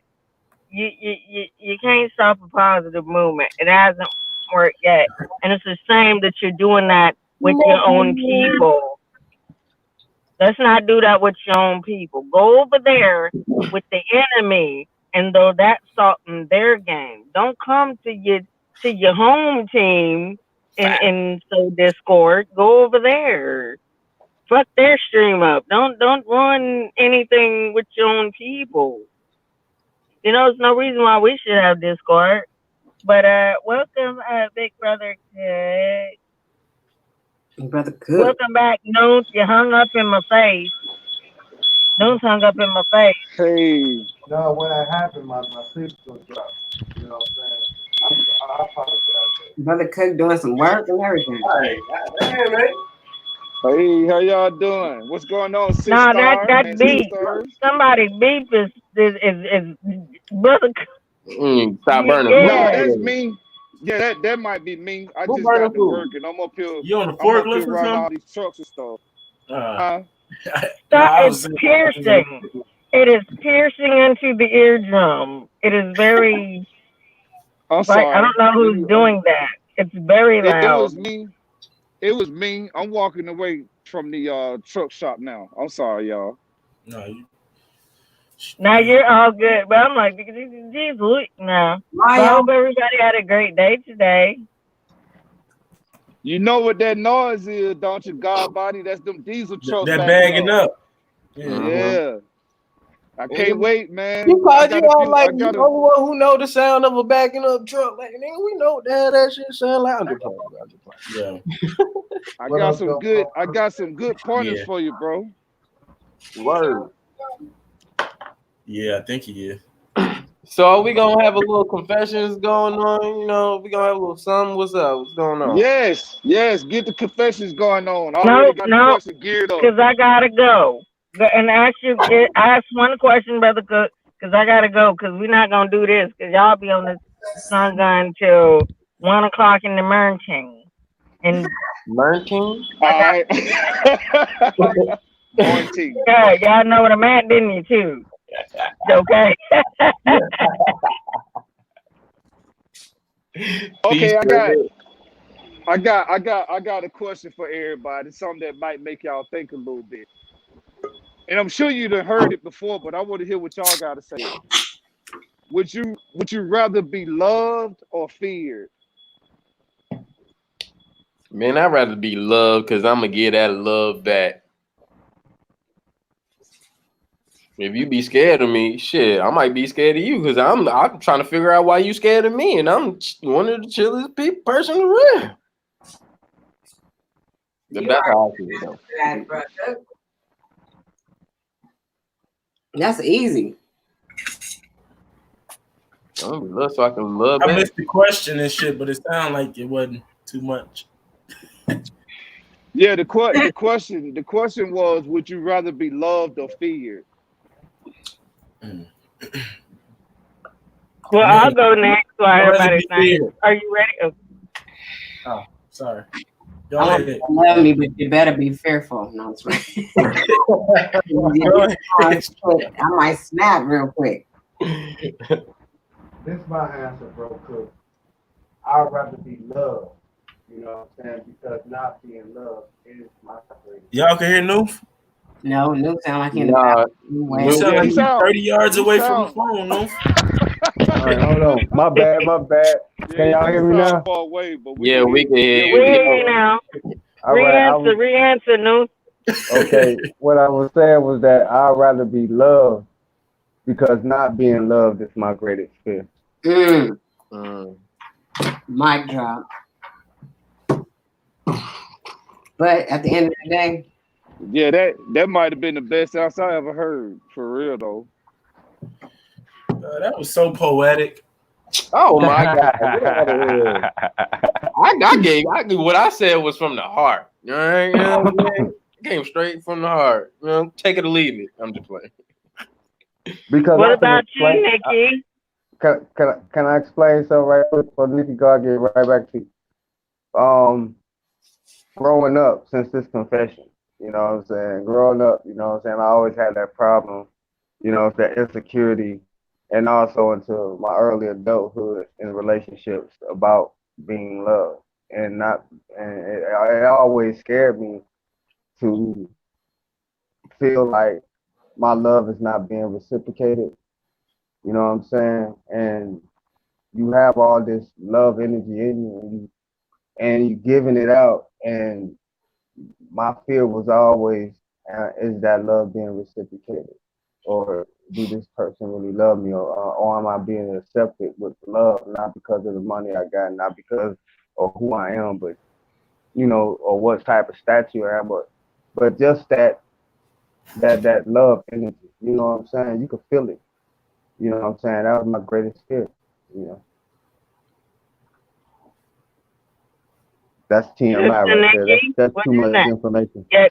You can't stop a positive movement. It hasn't worked yet. And it's a shame that you're doing that with your own people. Let's not do that with your own people. Go over there with the enemy and throw that salt in their game. Don't come to your home team and sow discord. Go over there. Fuck their stream up. Don't run anything with your own people. There's no reason why we should have discord. But welcome, Big Brother Cook. Brother Cook. Welcome back, Noons. You hung up in my face. Noons hung up in my face. Hey. No, when that happened, my signal dropped. You know what I'm saying? I apologize. Brother Cook doing some work and everything. Hey, man. Hey, how y'all doing? What's going on, sister? No, that beep. Somebody beep is Brother Cook. Stop burning. Yeah. No, that's me. Yeah, that might be me. I just got to work and I'm up here. You on the forklift or something? All these trucks and stuff. It's piercing. It is piercing into the eardrum. It is very I'm sorry. I don't know who's doing that. It's very loud. It was me. It was me. I'm walking away from the truck shop now. I'm sorry, y'all. No, Now you're all good, but I'm like, geez, look now. I hope everybody had a great day today. You know what that noise is, don't you, God body? That's them diesel trucks. They're bagging up. Yeah. I can't wait, man. You called you all like you only one who know the sound of a backing up truck. Like, nigga, we know that shit sound like. I'm just playing. Yeah. I got some good pointers for you, bro. Word. Yeah, I think he is. So are we gonna have a little confessions going on? You know, we gonna have a little something. What's up? What's going on? Yes, get the confessions going on. No, because I gotta go. And ask one question, Brother Cook, because I gotta go. Because we're not gonna do this. Because y'all be on the sun gun till 1 o'clock in the morning. And morning. All right. Yeah, y'all know what I'm at, didn't you too? Okay. Okay, I got a question for everybody. Something that might make y'all think a little bit. And I'm sure you'd have heard it before, but I want to hear what y'all got to say. Would you rather be loved or feared? Man, I'd rather be loved because I'm gonna get that love back. If you be scared of me, shit, I might be scared of you because I'm trying to figure out why you scared of me, and I'm one of the chillest person around. That's how I feel, though. That's easy. I'm gonna love so I can love. I missed the question and shit, but it sounded like it wasn't too much. Yeah, the question was, would you rather be loved or feared? Well, I'll go next while everybody's saying. Are you ready? Oh, sorry. I want you to love me, but you better be fearful. No, it's right. I might snap real quick. This is my answer, bro. Cook. I'd rather be loved. You know what I'm saying? Because not being loved is my favorite. Y'all can hear Noof? No, Noof sound like he's You sound like he's 30 yards away from the phone, Noof. All right, hold on. My bad. Can y'all hear me now? Yeah, we can hear you. We hear you now. Re-answer, Noof. Okay, what I was saying was that I'd rather be loved because not being loved is my greatest fear. Mic drop. But at the end of the day, yeah, that might have been the best answer I ever heard. For real though. That was so poetic. Oh my God! I what I said was from the heart. All right, you know what I'm saying? It came straight from the heart. You know, take it or leave it. I'm just playing. Because what about you, Nikki? Can I explain something right quick for Nikki? Go get right back to you. Growing up, since this confession, you know what I'm saying? Growing up, you know what I'm saying? I always had that problem, you know, that insecurity, and also into my early adulthood in relationships about being loved, and it always scared me to feel like my love is not being reciprocated. You know what I'm saying? And you have all this love energy in you, and you giving it out. And my fear was always, is that love being reciprocated? Or do this person really love me? Or am I being accepted with love, not because of the money I got, not because of who I am, but, you know, or what type of statue I am, but just that love energy. You know what I'm saying? You can feel it. You know what I'm saying? That was my greatest fear, you know. That's TMI right there. That's too much information. Yeah.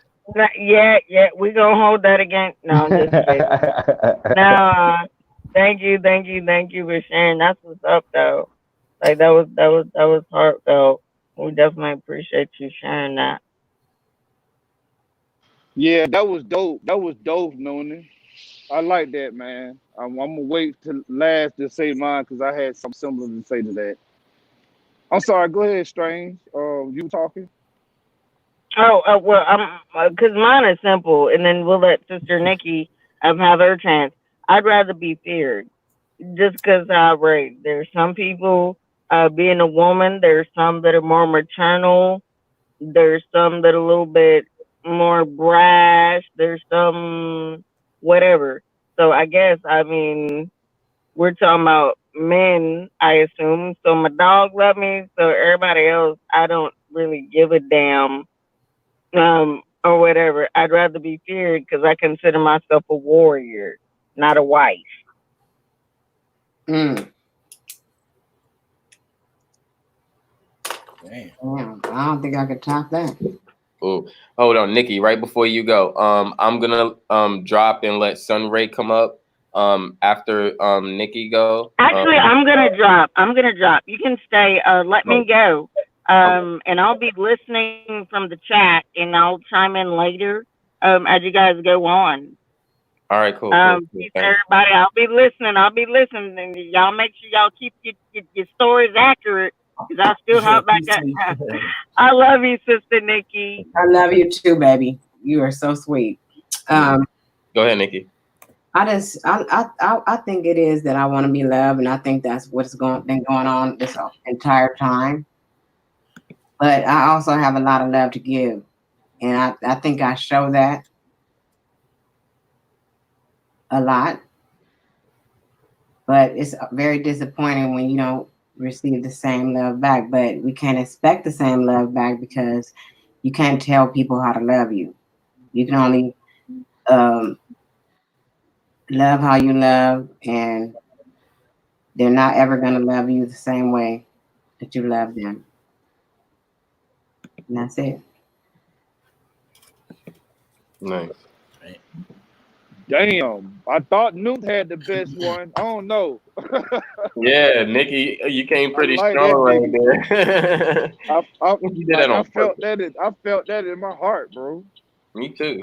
We're going to hold that again. No, I'm just kidding. No, thank you for sharing. That's what's up, though. Like, that was heartfelt. We definitely appreciate you sharing that. Yeah, that was dope. That was dope, Noonan. I like that, man. I'm gonna wait till last to say mine because I had something similar to say to that. I'm sorry. Go ahead, Strange. You talking? Well, because mine is simple, and then we'll let Sister Nikki have her chance. I'd rather be feared, just because I raised. There's some people, being a woman. There's some that are more maternal. There's some that are a little bit more brash. There's some whatever. So I guess we're talking about men, I assume. So my dog love me. So everybody else, I don't really give a damn, or whatever. I'd rather be feared because I consider myself a warrior, not a wife. Mm. Damn. Damn, I don't think I could top that. Oh, hold on, Nikki. Right before you go, I'm gonna drop and let Sunray come up after Nikki go. Actually, I'm gonna drop. You can stay. Let me go. And I'll be listening from the chat, and I'll chime in later. As you guys go on. All right, cool. Peace, everybody. I'll be listening, and y'all make sure y'all keep your stories accurate. Cause I still have back that. I love you, Sister Nikki. I love you too, baby. You are so sweet. Go ahead, Nikki. I think it is that I want to be loved, and I think that's what's been going on this entire time. But I also have a lot of love to give, and I think I show that a lot. But it's very disappointing when you don't receive the same love back. But we can't expect the same love back because you can't tell people how to love you. You can only love how you love, and they're not ever going to love you the same way that you love them. And that's it. Nice. Damn, I thought Newt had the best one. I don't know. Yeah, Nikki, you came pretty like strong right that, there. You did that on purpose. I felt that in my heart, bro. Me too.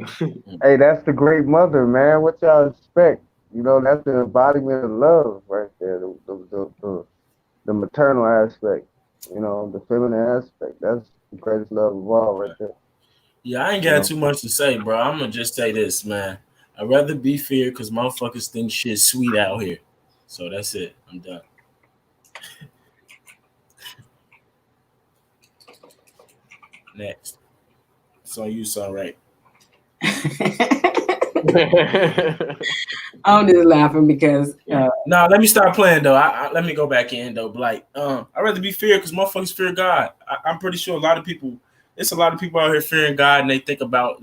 Hey, that's the great mother, man. What y'all expect? You know, that's the embodiment of love right there. The maternal aspect. You know, the feminine aspect. That's the greatest love of all right there. Yeah, I ain't got too much to say, bro. I'm gonna just say this, man. I'd rather be feared because motherfuckers think shit sweet out here. So that's it. I'm done. Next. So you saw right. I'm just laughing because no, let me stop playing though. Let me go back in though. Like, I'd rather be feared because motherfuckers fear God. I'm pretty sure a lot of people out here fearing God, and they think about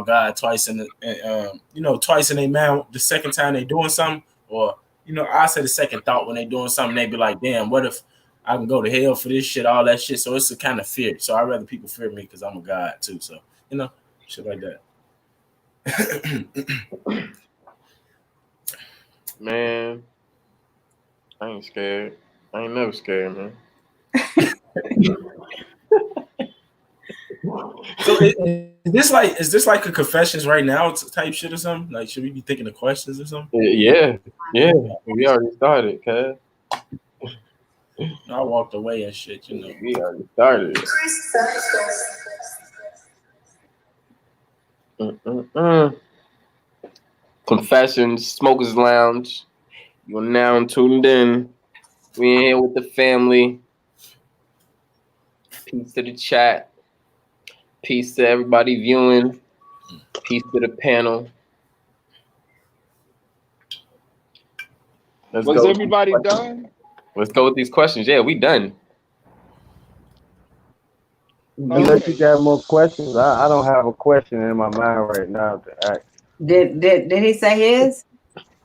God twice in twice in their man the second time they doing something, or I say the second thought when they doing something, they be like, damn, what if I can go to hell for this shit, all that shit. So it's a kind of fear. So I'd rather people fear me because I'm a God too. So shit like that. Man, I ain't scared. I ain't never scared, man. So is this like a confessions right now type shit or something? Like, should we be thinking of questions or something? Yeah. We already started, cuz. I walked away and shit, We already started. Confessions, Smokers Lounge. You're now tuned in. We in here with the family. Peace to the chat. Peace to everybody viewing. Peace to the panel. Was everybody done? Let's go with these questions. Yeah, we done. Unless you got more questions, I don't have a question in my mind right now to ask. Did he say his?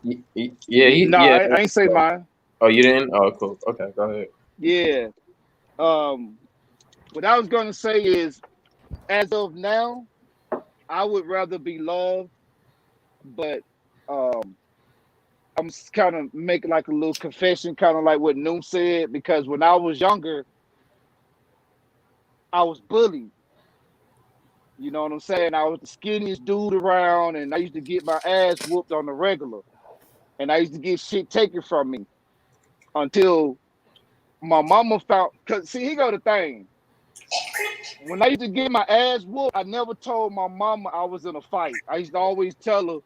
Yeah, I ain't say mine. Oh, you didn't? Oh, cool. Okay, go ahead. Yeah. What I was gonna say is, as of now, I would rather be loved, but I'm kind of making like a little confession, kind of like what Noom said, because when I was younger, I was bullied. You know what I'm saying? I was the skinniest dude around, and I used to get my ass whooped on the regular, and I used to get shit taken from me until my mama found. Cause see, here go the thing. When I used to get my ass whooped, I never told my mama I was in a fight. I used to always tell her.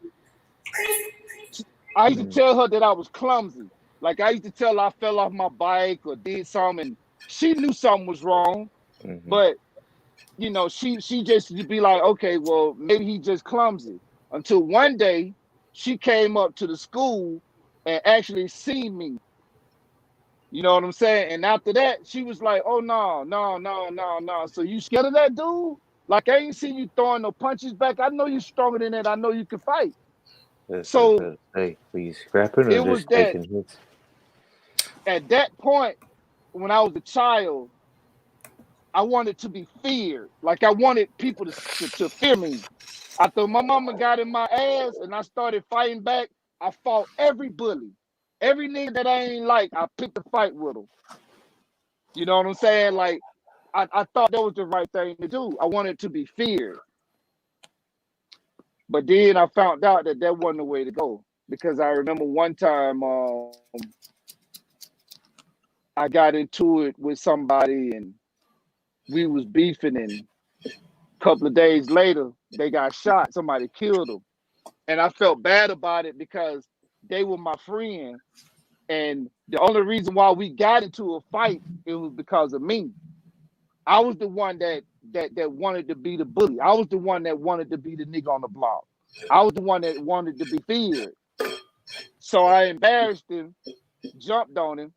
I used to tell her that I was clumsy. Like I used to tell her I fell off my bike or did something. And she knew something was wrong, but you know, she just be like, okay, well, maybe he just clumsy. Until one day, she came up to the school and actually seen me. You know what I'm saying? And after that, she was like, oh no. So you scared of that dude? Like I ain't seen you throwing no punches back. I know you stronger than that. I know you can fight. So hey, please scrapping or it was just that taking hits? at that point, when I was a child, I wanted to be feared. Like I wanted people to fear me. After my mama got in my ass and I started fighting back, I fought every bully. Every nigga that I ain't like, I picked a fight with them. You know what I'm saying? Like, I thought that was the right thing to do. I wanted to be feared. But then I found out that that wasn't the way to go. Because I remember one time I got into it with somebody and we was beefing, and a couple of days later, they got shot. Somebody killed them. And I felt bad about it because they were my friend. And the only reason why we got into a fight, it was because of me. I was the one that wanted to be the bully. I was the one that wanted to be the nigga on the block. I was the one that wanted to be feared. So I embarrassed him, jumped on him,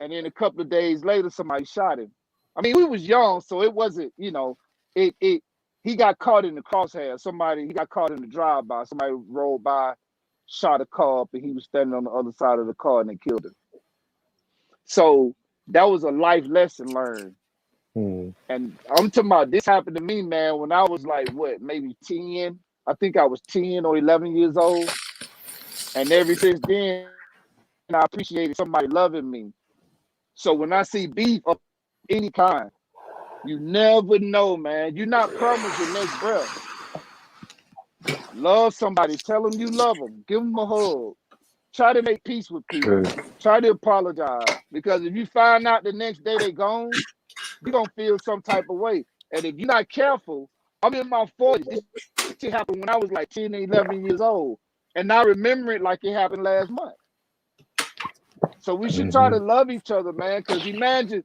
and then a couple of days later, somebody shot him. I mean, we was young, so it wasn't, you know, he got caught in the crosshair. He got caught in the drive-by. Somebody rolled by, shot a car up, and he was standing on the other side of the car, and they killed him. So that was a life lesson learned. And I'm talking about this happened to me, man, when I was like, what, maybe 10? I think I was 10 or 11 years old. And ever since then, I appreciated somebody loving me. So when I see beef of any kind, you never know, man. You're not promised your next breath. Love somebody. Tell them you love them. Give them a hug. Try to make peace with people. Try to apologize. Because if you find out the next day they gone, you're going to feel some type of way. And if you're not careful, I'm in my 40s. This shit happened when I was like 10 and 11 years old. And I remember it like it happened last month. So we should try to love each other, man. Because imagine,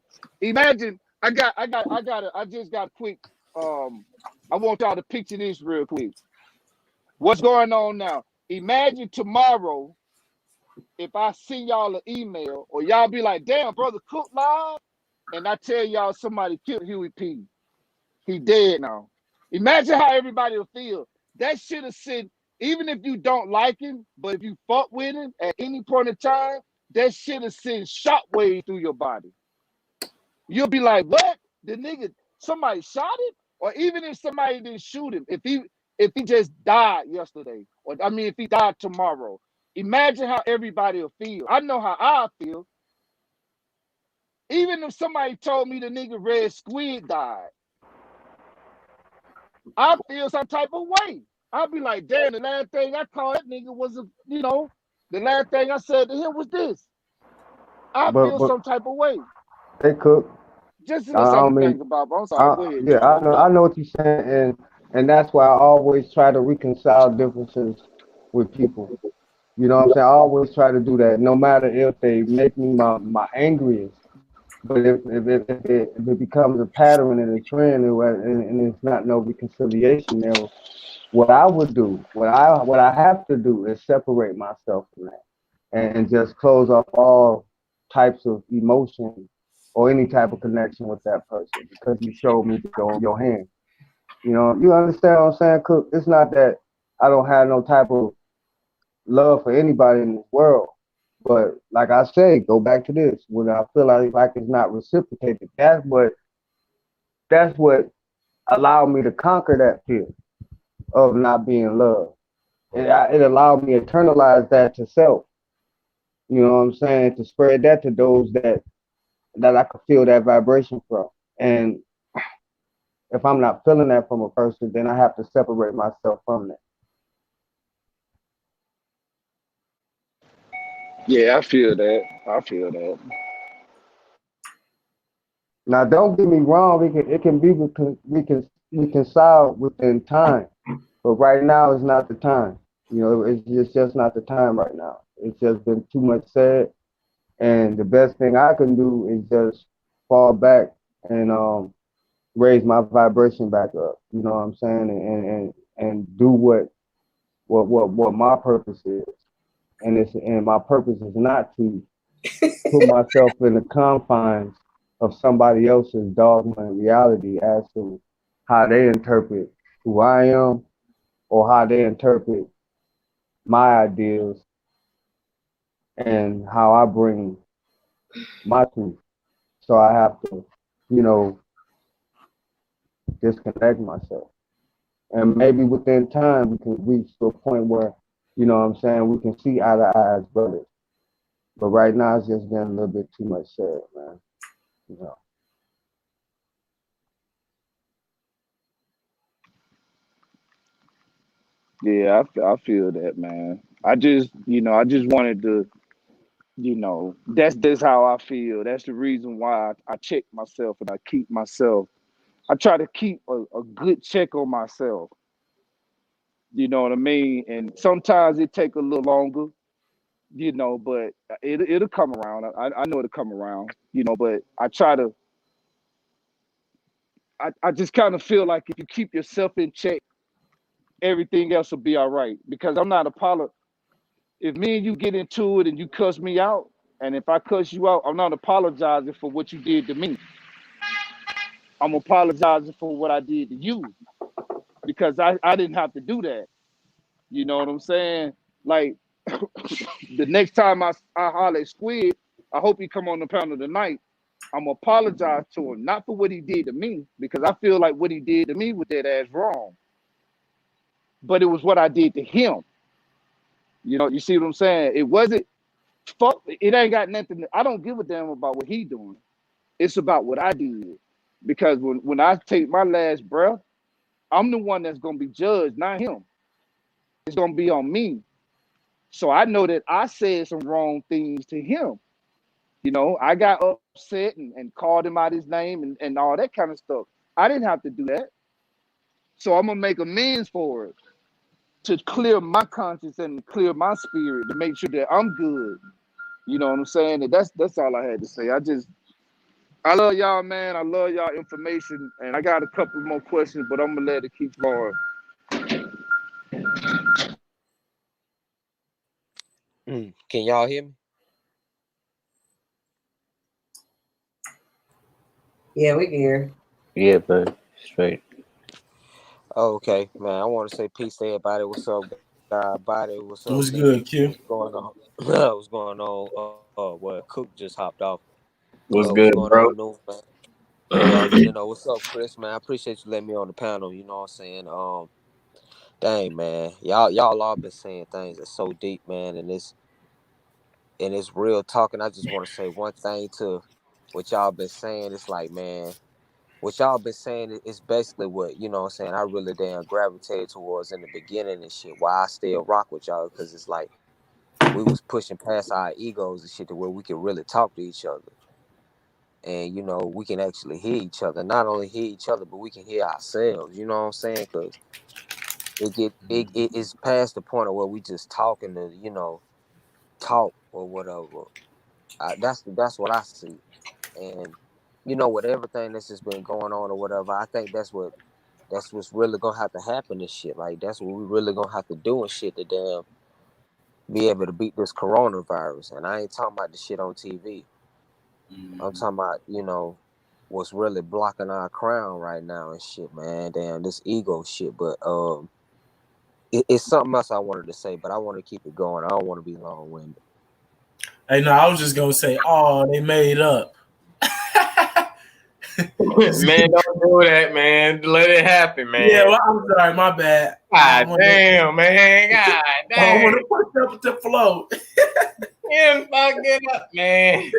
I just got quick. I want y'all to picture this real quick. What's going on now? Imagine tomorrow if I send y'all an email or y'all be like, damn, Brother Cook live, and I tell y'all somebody killed Huey P. He dead now. Imagine how everybody will feel. That should have sent, even if you don't like him, but if you fuck with him at any point in time, that should have sent shockwaves through your body. You'll be like, what? The nigga, somebody shot him? Or even if somebody didn't shoot him, if he just died yesterday, or I mean if he died tomorrow, imagine how everybody will feel. I know how I feel. Even if somebody told me the nigga Red Squid died, I feel some type of way. I'll be like, damn, the last thing I called that nigga was, the last thing I said to him was this. I feel some type of way. They Cook. Just something to think about. I'm sorry. Go ahead. Yeah, I know what you're saying, and that's why I always try to reconcile differences with people. You know what I'm saying? I always try to do that, no matter if they make me my angriest. But if it becomes a pattern and a trend, and it's not no reconciliation there, what I would do, what I have to do, is separate myself from that, and just close off all types of emotion or any type of connection with that person because you showed me your hand. You know, you understand what I'm saying, Cook? It's not that I don't have no type of love for anybody in this world. But like I say, go back to this. When I feel like it's not reciprocated, that's what allowed me to conquer that fear of not being loved. It allowed me to internalize that to self. You know what I'm saying? To spread that to those that I could feel that vibration from. And if I'm not feeling that from a person, then I have to separate myself from that. Yeah, I feel that. I feel that. Now, don't get me wrong. It can be reconciled within time, but right now is not the time. You know, it's just not the time right now. It's just been too much said, and the best thing I can do is just fall back and raise my vibration back up. You know what I'm saying, and do what my purpose is, and my purpose is not to put myself in the confines of somebody else's dogma and reality as to how they interpret who I am or how they interpret my ideas and how I bring my truth. So I have to, you know, disconnect myself. And maybe within time we can reach to a point where, you know what I'm saying, we can see eye to eye as brothers. But right now it's just getting a little bit too much said, man. You know. Yeah, I feel that, man. I just wanted to, that's how I feel. That's the reason why I check myself and I keep myself. I try to keep a good check on myself. You know what I mean? And sometimes it take a little longer, but it'll come around. I know it'll come around, but I just kind of feel like if you keep yourself in check, everything else will be all right. Because I'm not if me and you get into it and you cuss me out, and if I cuss you out, I'm not apologizing for what you did to me. I'm apologizing for what I did to you because I didn't have to do that. You know what I'm saying? Like the next time I holler at Squid, I hope he come on the panel tonight. I'm gonna apologize to him, not for what he did to me, because I feel like what he did to me with that ass wrong. But it was what I did to him. You see what I'm saying? It wasn't fuck. It ain't got nothing. I don't give a damn about what he doing. It's about what I did. Because when I take my last breath, I'm the one that's gonna be judged, not him. It's gonna be on me. So I know that I said some wrong things to him. I got upset and called him out his name and all that kind of stuff. I didn't have to do that. So I'm gonna make amends for it to clear my conscience and clear my spirit to make sure that I'm good. You know what I'm saying? And that's all I had to say. I love y'all, man. I love y'all information. And I got a couple more questions, but I'm gonna let it keep going. Can y'all hear me? Yeah, we can hear. Yeah, but straight. Okay, man. I want to say peace to everybody. What's up, everybody? What's up, What's man? good, Q? What's going on? What's going on? Well, Cook just hopped off. What's What's good, going bro? on, New man? What's up, Chris, man? I appreciate you letting me on the panel. You know what I'm saying? Dang, man, y'all all been saying things that's so deep, man, and it's real talking. I just want to say one thing to what y'all been saying. It's like, man, what y'all been saying is basically what, you know what I'm saying, I really damn gravitated towards in the beginning and shit. Why I still rock with y'all, because it's like we was pushing past our egos and shit to where we could really talk to each other. And, we can actually hear each other. Not only hear each other, but we can hear ourselves. You know what I'm saying? Because it's past the point of where we just talking to, talk or whatever. That's what I see. And, with everything that's just been going on or whatever, I think that's what's really gonna have to happen and shit. Like that's what we really gonna have to do and shit to damn be able to beat this coronavirus. And I ain't talking about the shit on TV. I'm talking about, what's really blocking our crown right now and shit, man. Damn, this ego shit. But it's something else I wanted to say, but I want to keep it going. I don't want to be long-winded. Hey, no, I was just gonna say, oh, they made up. Man, don't do that, man. Let it happen, man. Yeah, well, I'm sorry, my bad. God damn, man. God damn. I want to push up the flow. Yeah, fuck it up, man.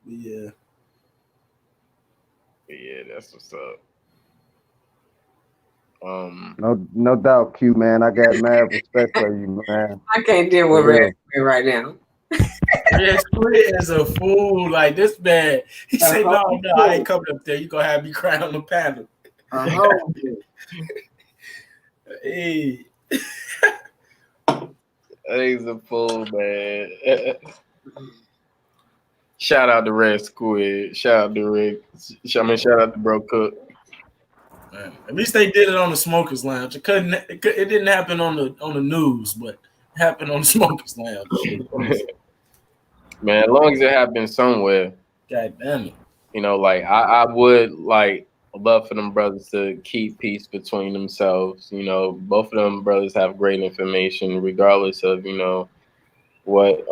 Yeah. Yeah, that's what's up. No doubt, Q, man. I got mad respect for you, man. I can't deal with Red Squid right now. Red Squid is a fool. Like this man, he say, "No, I ain't coming up there. You gonna have me cry on the panel." Hey, he's a fool, man. Shout out to Red Squid. Shout out to Rick. Shout out to Bro Cook. Man, at least they did it on the Smokers Lounge. It didn't happen on the news, but it happened on the Smokers Lounge. Man, as long as it happened somewhere. God damn it. You know, like I would like love for them brothers to keep peace between themselves. You know, both of them brothers have great information, regardless of, you know, what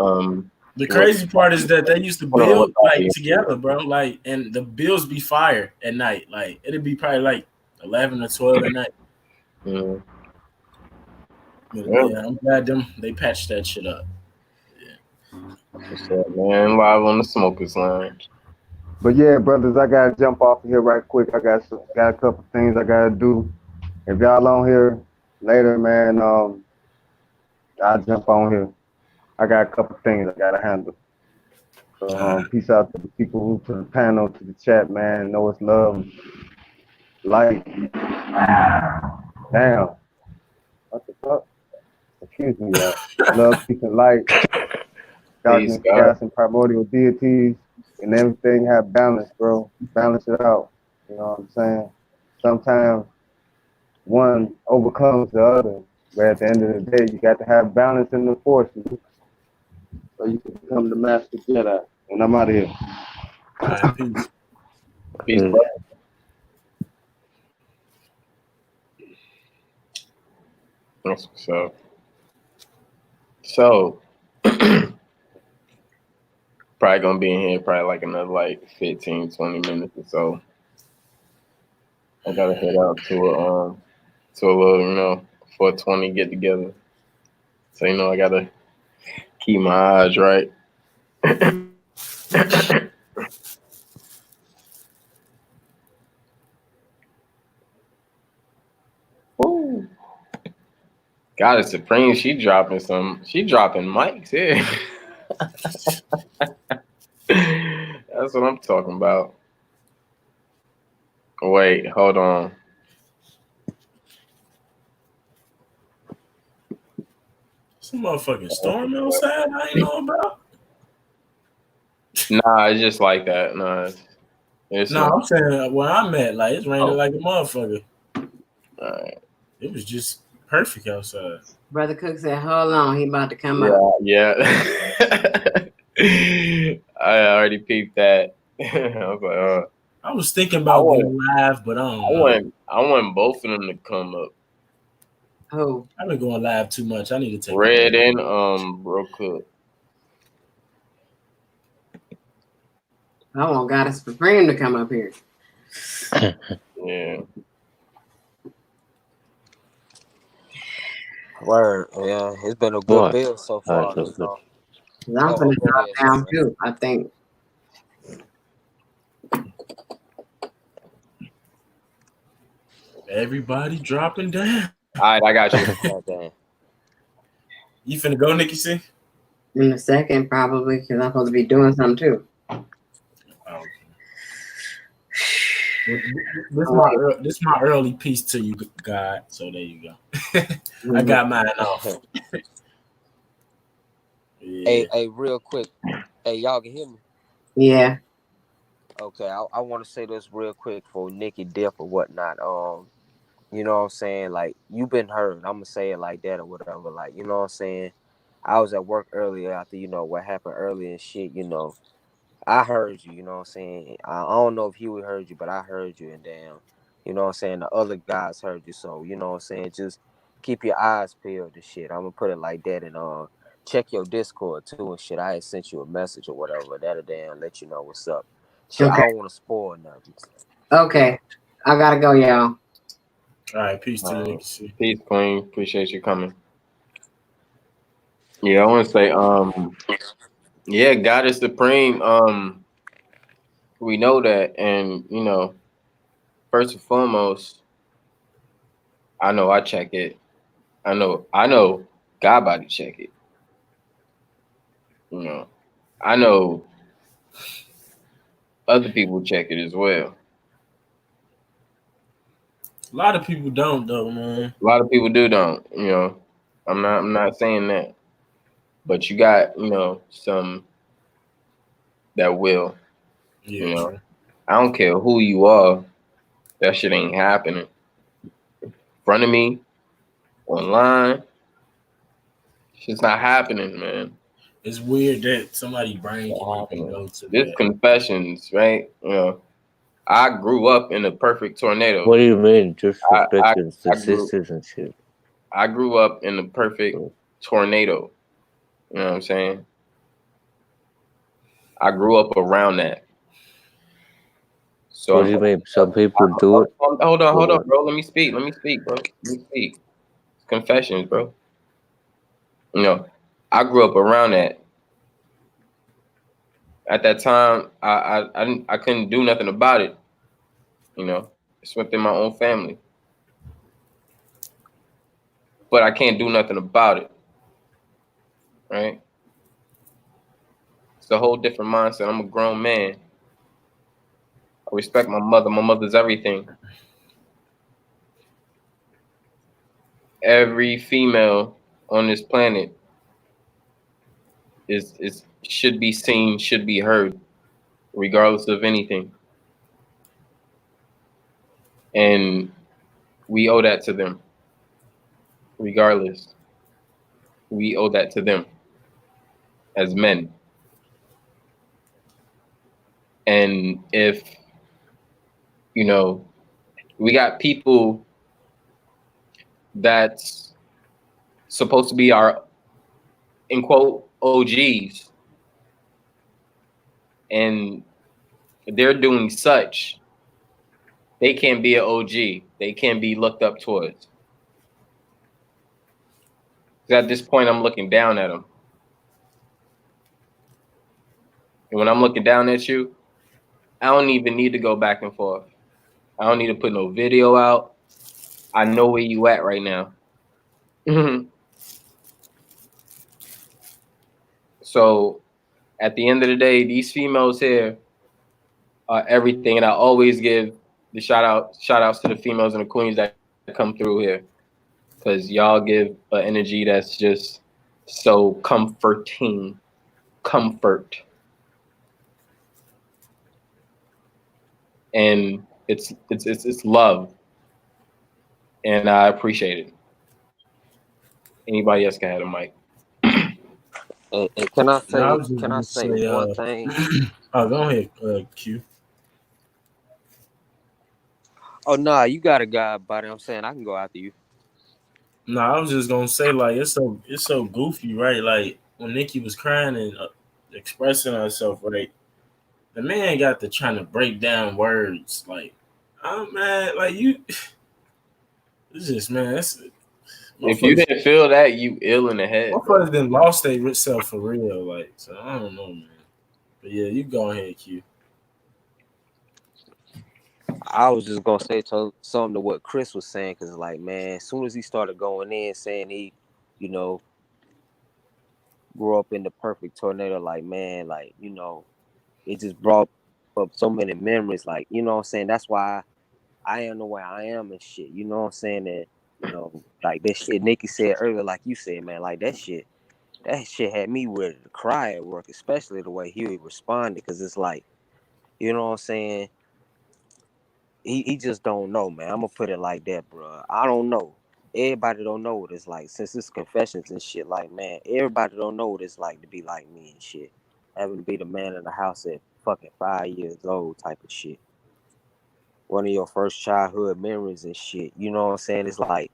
the crazy part is that they used to build like together, bro. Like, and the bills be fire at night. Like, it'd be probably like 11 or 12 at night. Yeah. Yeah, I'm glad they patched that shit up. What's up, man? Live on the Smokers Lounge. But yeah, brothers, I gotta jump off of here right quick. I got a couple things I gotta do. If y'all on here later, man, I'll jump on here. I got a couple things I gotta handle. So peace out to the people, to the panel, to the chat, man. Know it's love. Light. Damn. What the fuck? Excuse me, y'all. Love, peace, and light. Darkness, chaos, and primordial deities. And everything have balance, bro. Balance it out. You know what I'm saying? Sometimes one overcomes the other. But at the end of the day, you got to have balance in the forces. So you can become the master Jedi. And I'm out of here. All right, peace. Peace, bro. That's what's up. So, probably gonna be in here probably like another like 15, 20 minutes or so. I gotta head out to a little, you know, 420 get together. So, you know, I gotta keep my eyes right. Ooh. Goddess Supreme, she dropping mics here. That's what I'm talking about. Wait, hold on. Some motherfucking storm outside I ain't know about. Nah, it's just like that. Nah, I'm saying where I'm at, like it's raining like a motherfucker. All right. It was just perfect outside. Brother Cook said, "Hold on, he about to come up." Yeah. I already peeped that. I was like, I was thinking about going live, but I want both of them to come up. Oh, I've been going live too much. I need to take Red and Bro Cook. I want Goddess Supreme to come up here. Yeah. Word, yeah, it's been a good build so far. I'm gonna drop down too, I think. Everybody dropping down. All right, I got you. You finna go, Nikki C? In a second, probably, because I'm supposed to be doing something too. This is my early piece to you, God. So there you go. I got mine off. Yeah. Hey, real quick. Hey, y'all can hear me? Yeah. Okay, I want to say this real quick for Nikki Dip or whatnot. You know what I'm saying? Like, you've been heard. I'm going to say it like that or whatever. Like, you know what I'm saying? I was at work earlier after, you know, what happened earlier and shit, you know. I heard you, you know what I'm saying? I don't know if Huey heard you, but I heard you, and damn, you know what I'm saying? The other guys heard you, so, you know what I'm saying? Just keep your eyes peeled and shit. I'm going to put it like that, and check your Discord, too, and shit. I had sent you a message or whatever. That'll damn let you know what's up. Shit, okay. I don't want to spoil nothing. Okay. I got to go, y'all. All right, peace to you. Peace, Queen. Appreciate you coming. Yeah, I want to say, yeah, Goddess Supreme. We know that, and you know, first and foremost, I know I check it. I know God body check it. You know, I know other people check it as well. A lot of people don't though, man. A lot of people don't. You know, I'm not saying that, but you got some that will. Yeah, You know, true. I don't care who you are. That shit ain't happening. In front of me, online, shit's not happening, man. It's weird that somebody brain can even go to This that. confessions, right? You know, I grew up in a perfect tornado. What do you mean? Just I respecting the grew sisters and shit. I grew up in a perfect tornado. You know what I'm saying? I grew up around that. So What do you mean? Some people do it. hold on, bro. Let me speak, bro. Let me speak. Confessions, bro. You know, I grew up around that. At that time, I couldn't do nothing about it. You know, it's within my own family. But I can't do nothing about it. Right? It's a whole different mindset. I'm a grown man. I respect my mother. My mother's everything. Every female on this planet is should be seen, should be heard, regardless of anything. And we owe that to them. Regardless. We owe that to them as men. And if, we got people that's supposed to be our, in quote, OGs, and they're doing such, they can't be an OG. They can't be looked up towards. Because at this point, I'm looking down at them. And when I'm looking down at you, I don't even need to go back and forth. I don't need to put no video out. I know where you at right now. So at the end of the day, these females here are everything. And I always give the shout outs to the females and the queens that come through here. Because y'all give an energy that's just so comforting. Comfort. And it's love. And I appreciate it. Anybody else can have a mic. And can I say? No, I was just Can I gonna say say, one thing? Oh, go ahead, Q. Oh nah, you got a guy, buddy. I'm saying I can go after you. No, I was just gonna say like it's so goofy, right? Like when Nikki was crying and expressing herself, right? The man got to trying to break down words, like, oh man, like you. It's just man, if you didn't feel that, you ill in the head. My first then lost their rich self for real, like. So I don't know, man. But yeah, you go ahead, Q. I was just gonna say something to what Chris was saying, because like, man, as soon as he started going in saying he, grew up in the perfect tornado, like, man, like, it just brought up so many memories, like, you know what I'm saying? That's why I am the way I am and shit. You know what I'm saying? And like that shit Nikki said earlier, like you said, man, like that shit had me ready to cry at work, especially the way he responded, because it's like, you know what I'm saying? He just don't know, man. I'm gonna put it like that, bro. I don't know. Everybody don't know what it's like. Since it's confessions and shit, like, man, everybody don't know what it's like to be like me and shit. Having to be the man in the house at fucking 5 years old type of shit. One of your first childhood memories and shit. You know what I'm saying? It's like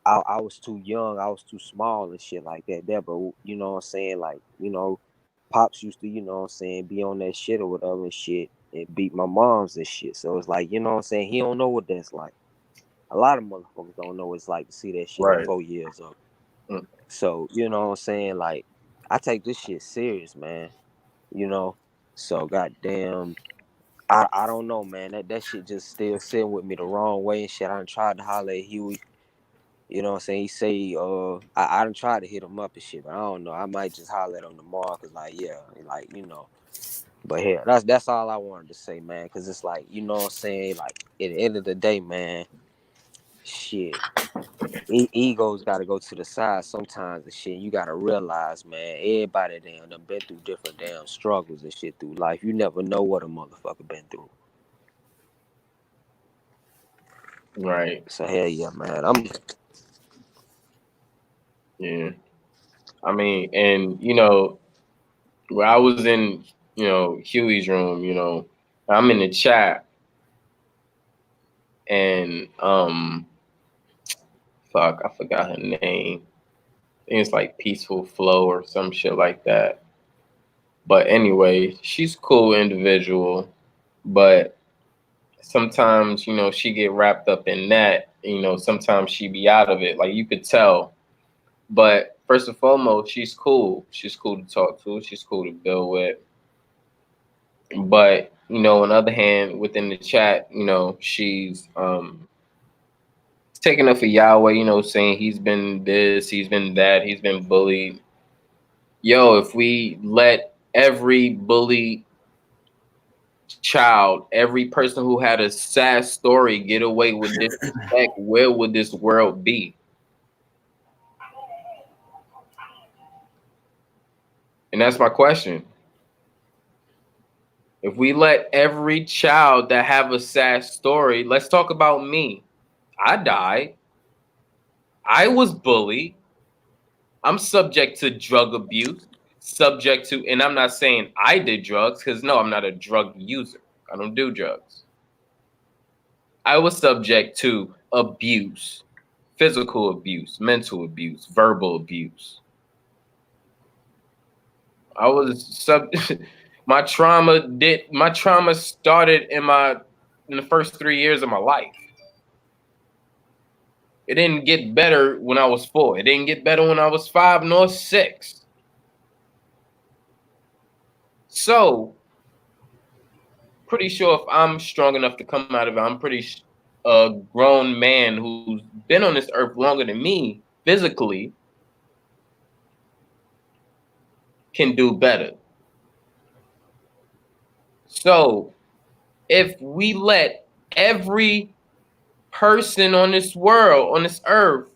I was too young, I was too small and shit like that. But you know what I'm saying? Like, Pops used to, you know what I'm saying, be on that shit or whatever and shit and beat my moms and shit. So it's like, you know what I'm saying? He don't know what that's like. A lot of motherfuckers don't know what it's like to see that shit at 4 years old. So, you know what I'm saying? Like, I take this shit serious, man. So goddamn, I don't know, man. That shit just still sitting with me the wrong way and shit. I done tried to holler at Huey. You know what I'm saying? He say, I done tried to hit him up and shit, but I don't know. I might just holler at him tomorrow, cause like, yeah, like, you know. But yeah, that's all I wanted to say, man. Cause it's like, you know what I'm saying? Like, at the end of the day, man, shit. Egos gotta go to the side sometimes and shit. You gotta realize, man, everybody done been through different damn struggles and shit through life. You never know what a motherfucker been through. Right. So hell yeah, man. Yeah. I mean, and you know, where I was in, you know, Huey's room, you know, I'm in the chat and fuck, I forgot her name. I think it's like Peaceful Flow or some shit like that. But anyway, she's a cool individual, but sometimes, you know, she get wrapped up in that, you know, sometimes she be out of it. Like you could tell. But first and foremost, she's cool. She's cool to talk to. She's cool to build with. But, you know, on the other hand, within the chat, you know, she's taking up for Yahweh, you know, saying he's been this, he's been that, he's been bullied. Yo, if we let every bullied child, every person who had a sad story get away with disrespect, where would this world be? And that's my question. If we let every child that have a sad story, let's talk about me. I died. I was bullied. I'm subject to drug abuse, subject to, and I'm not saying I did drugs, because no, I'm not a drug user. I don't do drugs. I was subject to abuse, physical abuse, mental abuse, verbal abuse. I was my trauma started in the first 3 years of my life. It didn't get better when I was 4. It didn't get better when I was 5 nor 6. So, pretty sure if I'm strong enough to come out of it, I'm a grown man who's been on this earth longer than me physically can do better. So, if we let every person on this world, on this earth,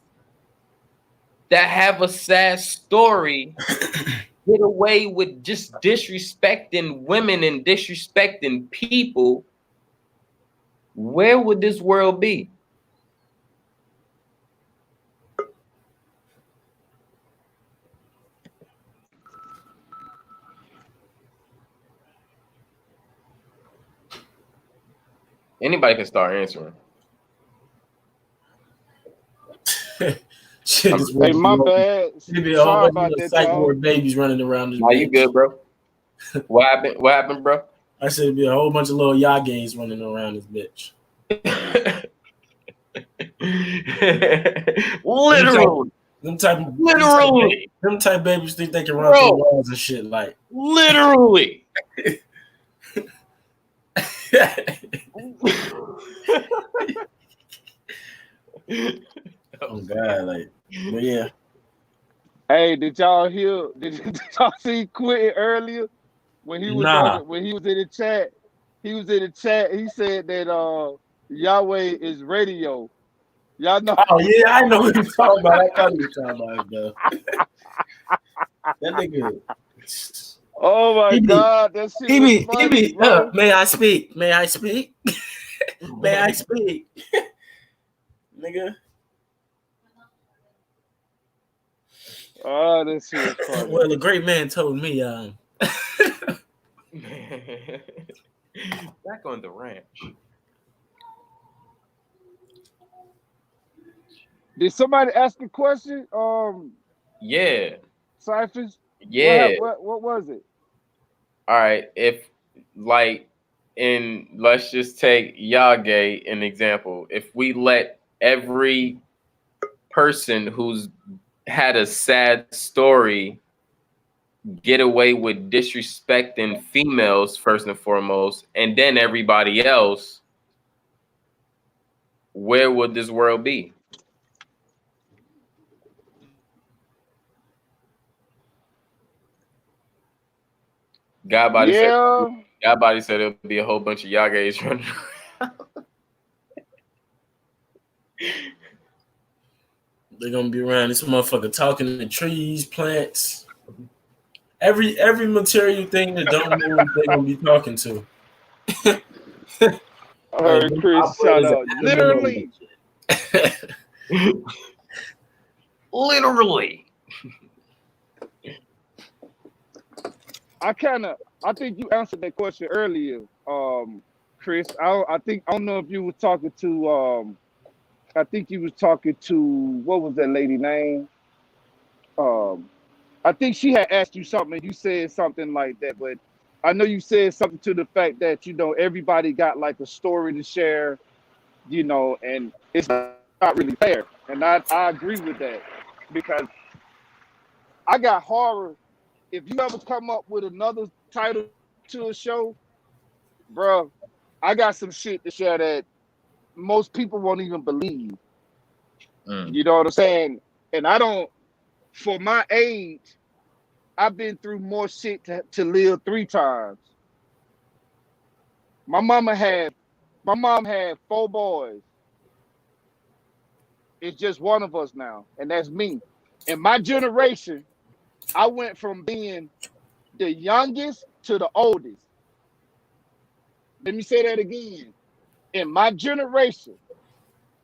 that have a sad story get away with just disrespecting women and disrespecting people, where would this world be? Anybody can start answering. Shit, hey, my bad. It'd be Sorry about that, psych y'all. ward babies running around this Nah, you good, bro? What happened? What happened, bro? I said it'd be a whole bunch of little Yagays running around this bitch. Literally. Them type babies think they can run through walls and shit, like literally. Oh God, like, but yeah. Hey, did y'all see Quentin earlier when he was when he was in the chat? He was in the chat. He said that Yahweh is radio. Y'all know? Oh yeah, I know what you're talking about. I thought you were talking about it, though. That nigga. Oh my God, that shit was funny, bro. May I speak? May I speak? May I speak? Nigga. Oh, that shit was funny. Well, a great man told me, back on the ranch. Did somebody ask a question? Yeah. Cyphers? Yeah. What was it? All right. If let's just take Yage an example. If we let every person who's had a sad story get away with disrespecting females first and foremost, and then everybody else, where would this world be? Godbody said it'll be a whole bunch of y'all gays running around. They're gonna be around this motherfucker talking to trees, plants, every material thing that don't move. They're gonna be talking to. I heard Chris shout out. Literally. Literally. I think you answered that question earlier, Chris. I don't know if you were talking to I think you was talking to, what was that lady name? I think she had asked you something and you said something like that, but I know you said something to the fact that, everybody got like a story to share, and it's not really fair. And I agree with that, because I got horror. If you ever come up with another title to a show, bro, I got some shit to share that most people won't even believe. You know what I'm saying? And for my age, I've been through more shit to live 3 times. My mom had 4 boys. It's just one of us now, and that's me. In my generation, I went from being the youngest to the oldest. Let me say that again. In my generation,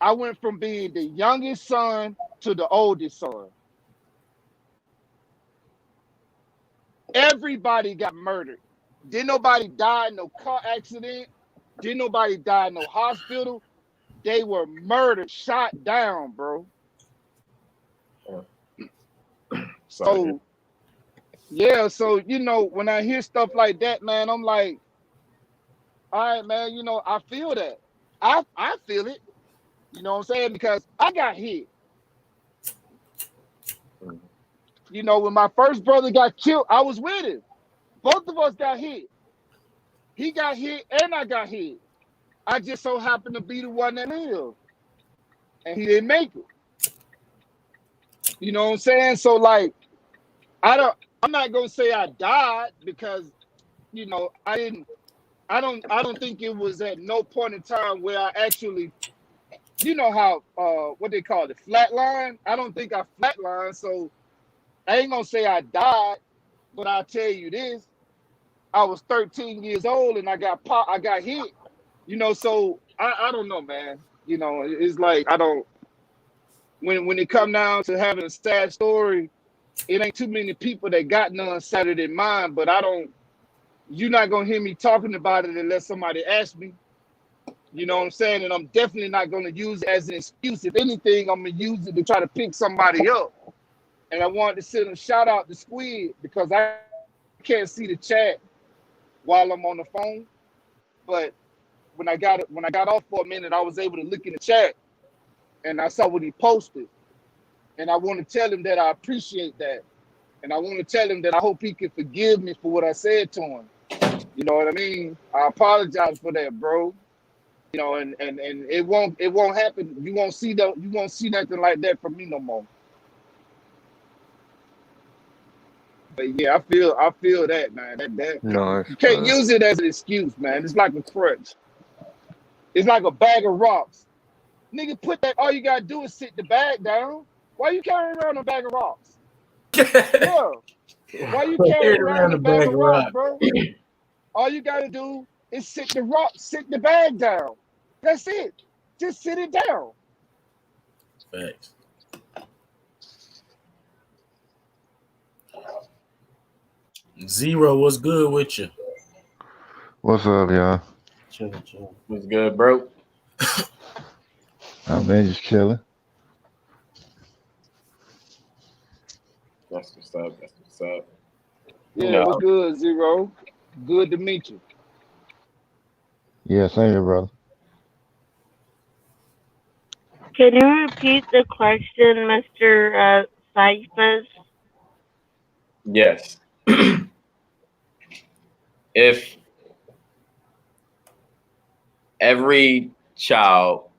I went from being the youngest son to the oldest son. Everybody got murdered. Didn't nobody die in no car accident. Didn't nobody die in no hospital. They were murdered, shot down, bro. So, yeah, so, when I hear stuff like that, man, I'm like, all right, man, I feel that. I feel it. You know what I'm saying? Because I got hit. When my first brother got killed, I was with him. Both of us got hit. He got hit and I got hit. I just so happened to be the one that lived. And he didn't make it. You know what I'm saying? So, like, I'm not gonna say I died, because, I don't think it was at no point in time where I actually, how what they call it, flatline. I don't think I flatlined, so I ain't gonna say I died, but I'll tell you this: I was 13 years old and I got hit. So I don't know, man. It's like when it come down to having a sad story, it ain't too many people that got none sadder than mine. But you're not gonna hear me talking about it unless somebody asks me. You know what I'm saying? And I'm definitely not gonna use it as an excuse. If anything, I'm gonna use it to try to pick somebody up. And I wanted to send a shout out to Squid, because I can't see the chat while I'm on the phone. But when I got off for a minute, I was able to look in the chat and I saw what he posted. And I want to tell him that I appreciate that. And I want to tell him that I hope he can forgive me for what I said to him. You know what I mean? I apologize for that, bro. And it won't happen. You won't see nothing like that from me no more. But yeah, I feel that, man. That Nice, you can't man. use it as an excuse, man. It's like a crutch. It's like a bag of rocks. Nigga, all you gotta do is sit the bag down. Why you carrying around a bag of rocks? Yeah. Why you carrying around a bag of rocks, bro? All you gotta do is sit the bag down. That's it. Just sit it down. Thanks. Zero, what's good with you? What's up, y'all? Chill. What's good, bro? Man, just chilling. That's what's up. Yeah, what's good, Zero? Good to meet you. Yeah, same here, brother. Can you repeat the question, Mr. Cyphers? Yes. if every child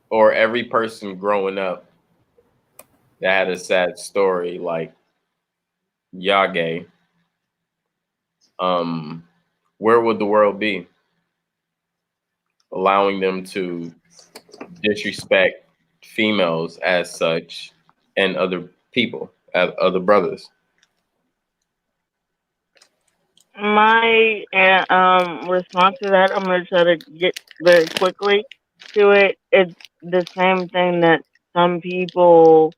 or every person growing up that had a sad story like Yage, where would the world be? Allowing them to disrespect females as such and other people, other brothers. My response to that, I'm gonna try to get very quickly to it. It's the same thing that some people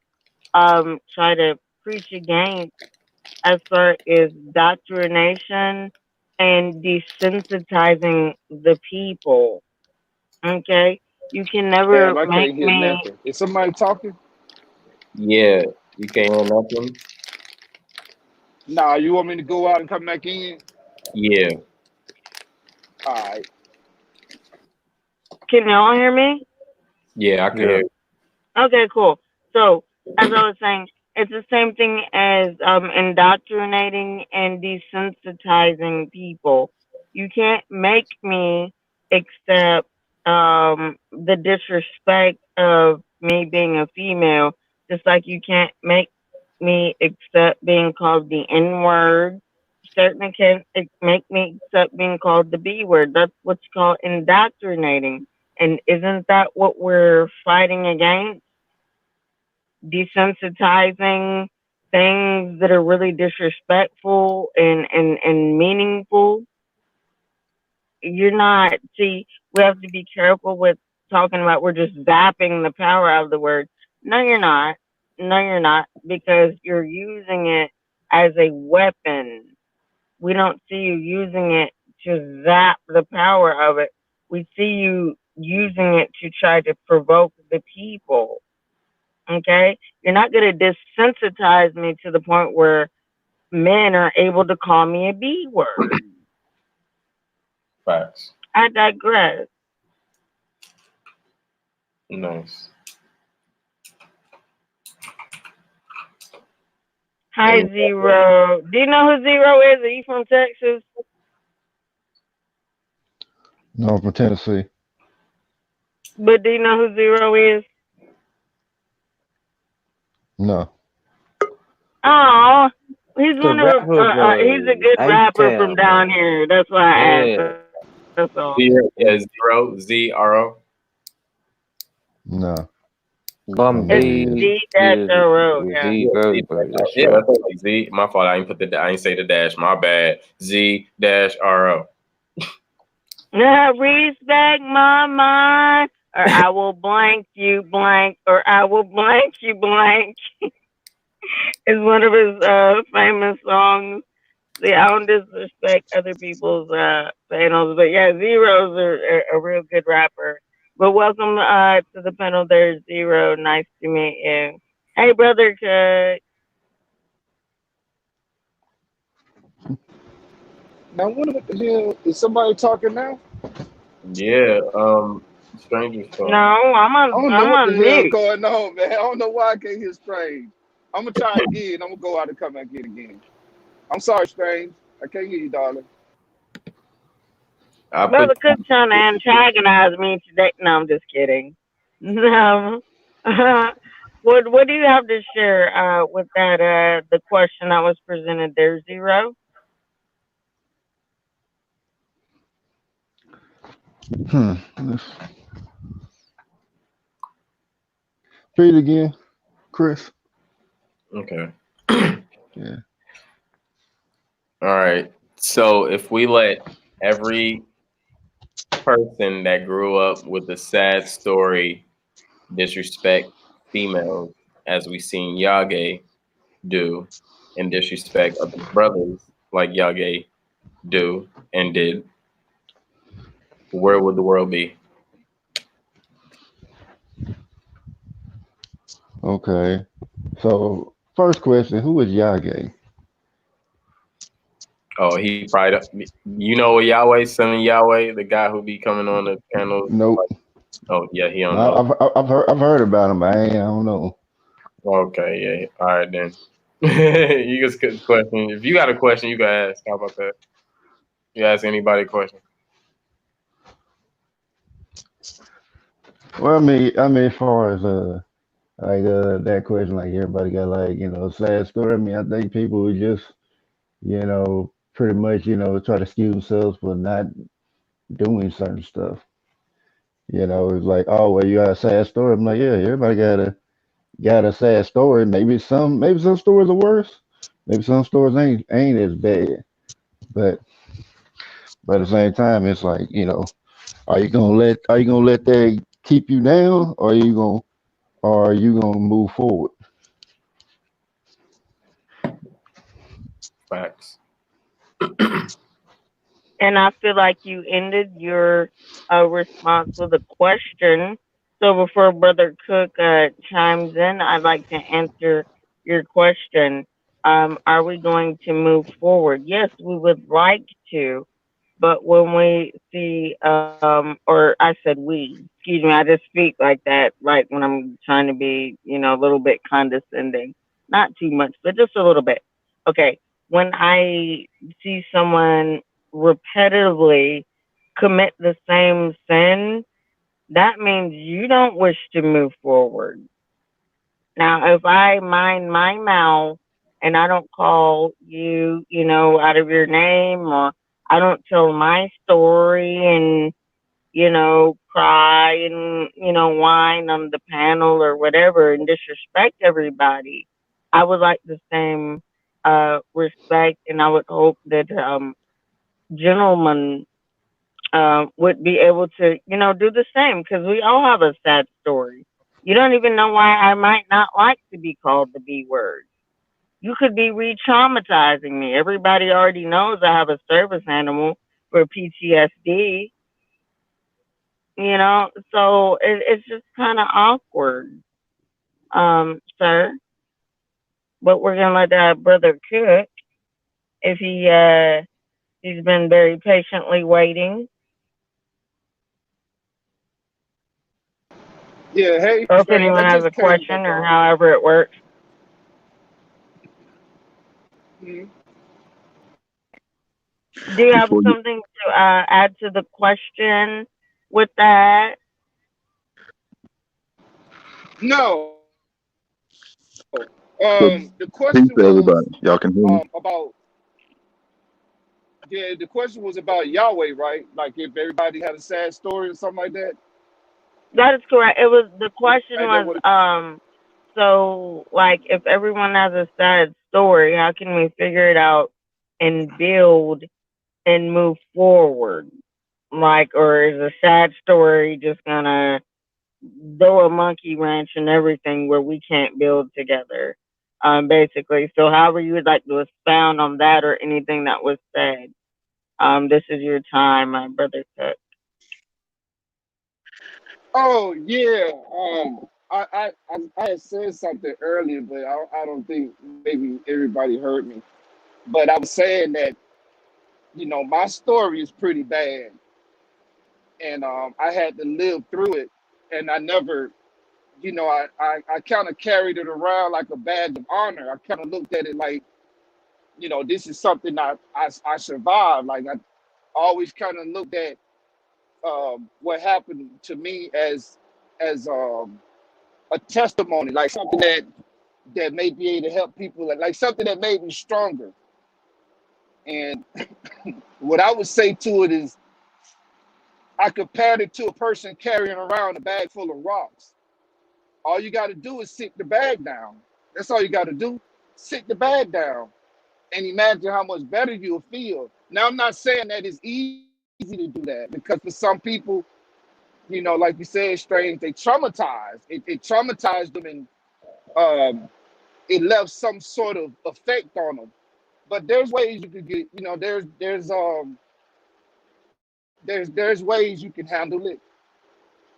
try to preach against as far as doctrination and desensitizing the people. Okay, you can never Damn, I make can't hear me. nothing. Is somebody talking? Yeah, you can't hear nothing. Nah, you want me to go out and come back in? Yeah, All right. Can y'all hear me? yeah, I can Yeah. hear you. Okay, cool. So, as I was saying, it's the same thing as indoctrinating and desensitizing people. You can't make me accept the disrespect of me being a female, just like you can't make me accept being called the N word. Certainly can't make me accept being called the B word. That's what's called indoctrinating. And isn't that what we're fighting against? Desensitizing things that are really disrespectful and meaningful. You're not, see, we have to be careful with talking about we're just zapping the power out of the word. No, you're not. No, you're not, because you're using it as a weapon. We don't see you using it to zap the power of it. We see you using it to try to provoke the people. Okay? You're not going to desensitize me to the point where men are able to call me a B word. Facts. I digress. Nice. Hi, Zero. Do you know who Zero is? Are you from Texas? No, I'm from Tennessee. But do you know who Zero is? No. Oh, he's The one of rapper he's a boy. good rapper A-Town, from down man. here. That's why I asked. Yeah. That's all. Zero, yeah, zero, Z-R-O. No. It's Bombay D dash O. Yeah. Z Rosenberg. That's Yeah, right. that's like Z. My fault. I ain't say the dash. My bad. Z-R-O. Respect my mind, or I will blank you blank, or I will blank you blank. Is one of his famous songs. See, I don't disrespect other people's panels, but yeah, Zero's a real good rapper. But welcome to the panel. There's Zero. Nice to meet you. Hey, brother Cut. Now, what the hell? Is somebody talking now? Yeah, Stranger's No, Phone. I don't know I'm what the on hell mute. going on, man. I don't know why I can't hear Strange. I'm going to try again. I'm going to go out and come back in again. I'm sorry, Strange. I can't hear you, darling. I put Brother Cook trying to antagonize me today. No, I'm just kidding. No. What do you have to share with that the question that was presented there, Zero? Let's read it again, Chris. Okay. Yeah. All right. So if we let every person that grew up with a sad story disrespect females, as we seen Yage do, and disrespect other brothers like Yage do and did, where would the world be? Okay. So first question, who is Yage? Oh, he probably, you know Yahweh, son of Yahweh, the guy who be coming on the channel. Nope. Oh yeah, he don't know. I've heard about him, but I don't know. Okay, yeah. All right then. You just get the question. If you got a question, you can ask. How about that? You ask anybody a question. Well, as far as that question, like everybody got like a sad story. I mean, I think people would just pretty much try to excuse themselves for not doing certain stuff. It's like, oh well, you got a sad story. I'm like, yeah, everybody got a sad story. Maybe some stories are worse. Maybe some stories ain't as bad. But at the same time, it's like, are you gonna let that keep you down, or are you gonna move forward? Facts. And I feel like you ended your response with a question. So before Brother Cook chimes in, I'd like to answer your question. Are we going to move forward? Yes, we would like to. But when we see, or I said we, excuse me, I just speak like that, right, when I'm trying to be, a little bit condescending. Not too much, but just a little bit. Okay. When I see someone repetitively commit the same sin, that means you don't wish to move forward. Now, if I mind my mouth and I don't call you, out of your name, or I don't tell my story and, cry and, whine on the panel or whatever and disrespect everybody, I would like the same respect, and I would hope that gentlemen would be able to, do the same, because we all have a sad story. You don't even know why I might not like to be called the B word. You could be re-traumatizing me. Everybody already knows I have a service animal for PTSD, so it's just kind of awkward, sir. But we're gonna let that brother cook if he's been very patiently waiting. Yeah, hey Or if fam, I anyone has a just came question back or on. however it works. Mhm. Do you have Before you, something to add to the question with that? No, so the peace question to everybody. was Y'all can hear me? about the question was about Yahweh, right? Like if everybody had a sad story or something like that. That is correct. It was the question Ain't that was what? so like if everyone has a sad story, how can we figure it out and build and move forward? Like, or is a sad story just gonna throw a monkey wrench and everything where we can't build together? Basically. So however you would like to expound on that or anything that was said. This is your time, my brother Cook. Oh yeah. I had said something earlier, but I don't think maybe everybody heard me. But I was saying that my story is pretty bad, and I had to live through it, and I never, I kind of carried it around like a badge of honor. I kind of looked at it like, this is something I survived. Like I always kind of looked at what happened to me as a testimony, like something that may be able to help people, like something that made me stronger. And what I would say to it is, I compared it to a person carrying around a bag full of rocks. All you got to do is sit the bag down. That's all you got to do. Sit the bag down and imagine how much better you'll feel. Now, I'm not saying that it's easy to do that, because for some people, like you said, Strange, they traumatized. It traumatized them, and it left some sort of effect on them. But there's ways you could get, there's ways you can handle it.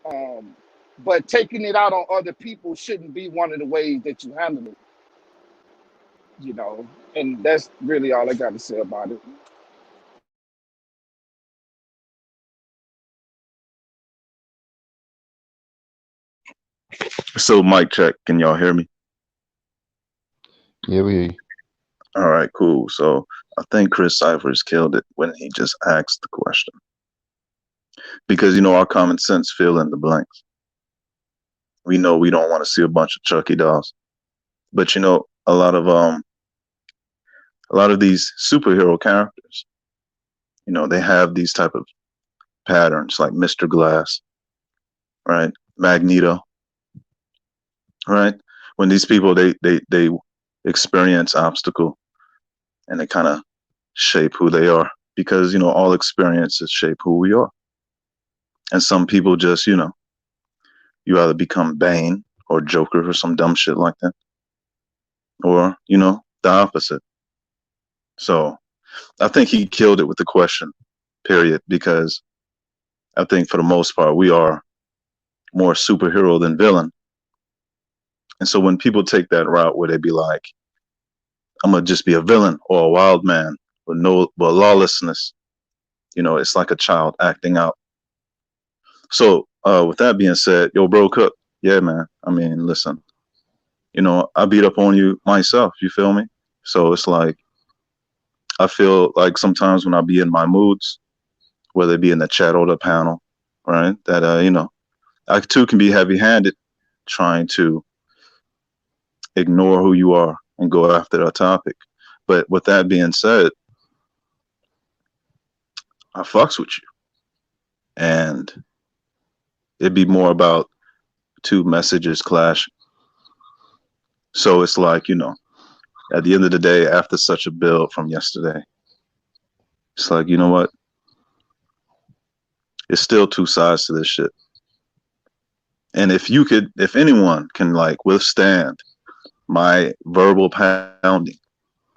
Um, but taking it out on other people shouldn't be one of the ways that you handle it, you know. And that's really all I got to say about it. So mic check. Can y'all hear me? Yeah, we hear you. All right, cool. So I think Chris Cyphers killed it when he just asked the question. Because, you know, our common sense fill in the blanks. We know we don't want to see a bunch of Chucky dolls. But, you know, a lot of these superhero characters, you know, they have these type of patterns like Mr. Glass, right? Magneto, right? When these people they experience obstacle and they kind of shape who they are, because, you know, all experiences shape who we are. And some people just, you know, you either become Bane or Joker or some dumb shit like that, or, you know, the opposite. So I think he killed it with the question, period, because I think for the most part we are more superhero than villain. And so when people take that route where they be like, I'm gonna just be a villain or a wild man with lawlessness, you know, it's like a child acting out. So with that being said, yo, bro, Cook, yeah, man. I mean, listen, you know, I beat up on you myself. You feel me? So it's like I feel like sometimes when I be in my moods, whether it be in the chat or the panel, right, that you know, I too can be heavy-handed, trying to ignore who you are and go after the topic. But with that being said, I fucks with you, and it'd be more about two messages clashing. So it's like, you know, at the end of the day, after such a build from yesterday, it's like, you know what? It's still two sides to this shit. And if anyone can like withstand my verbal pounding,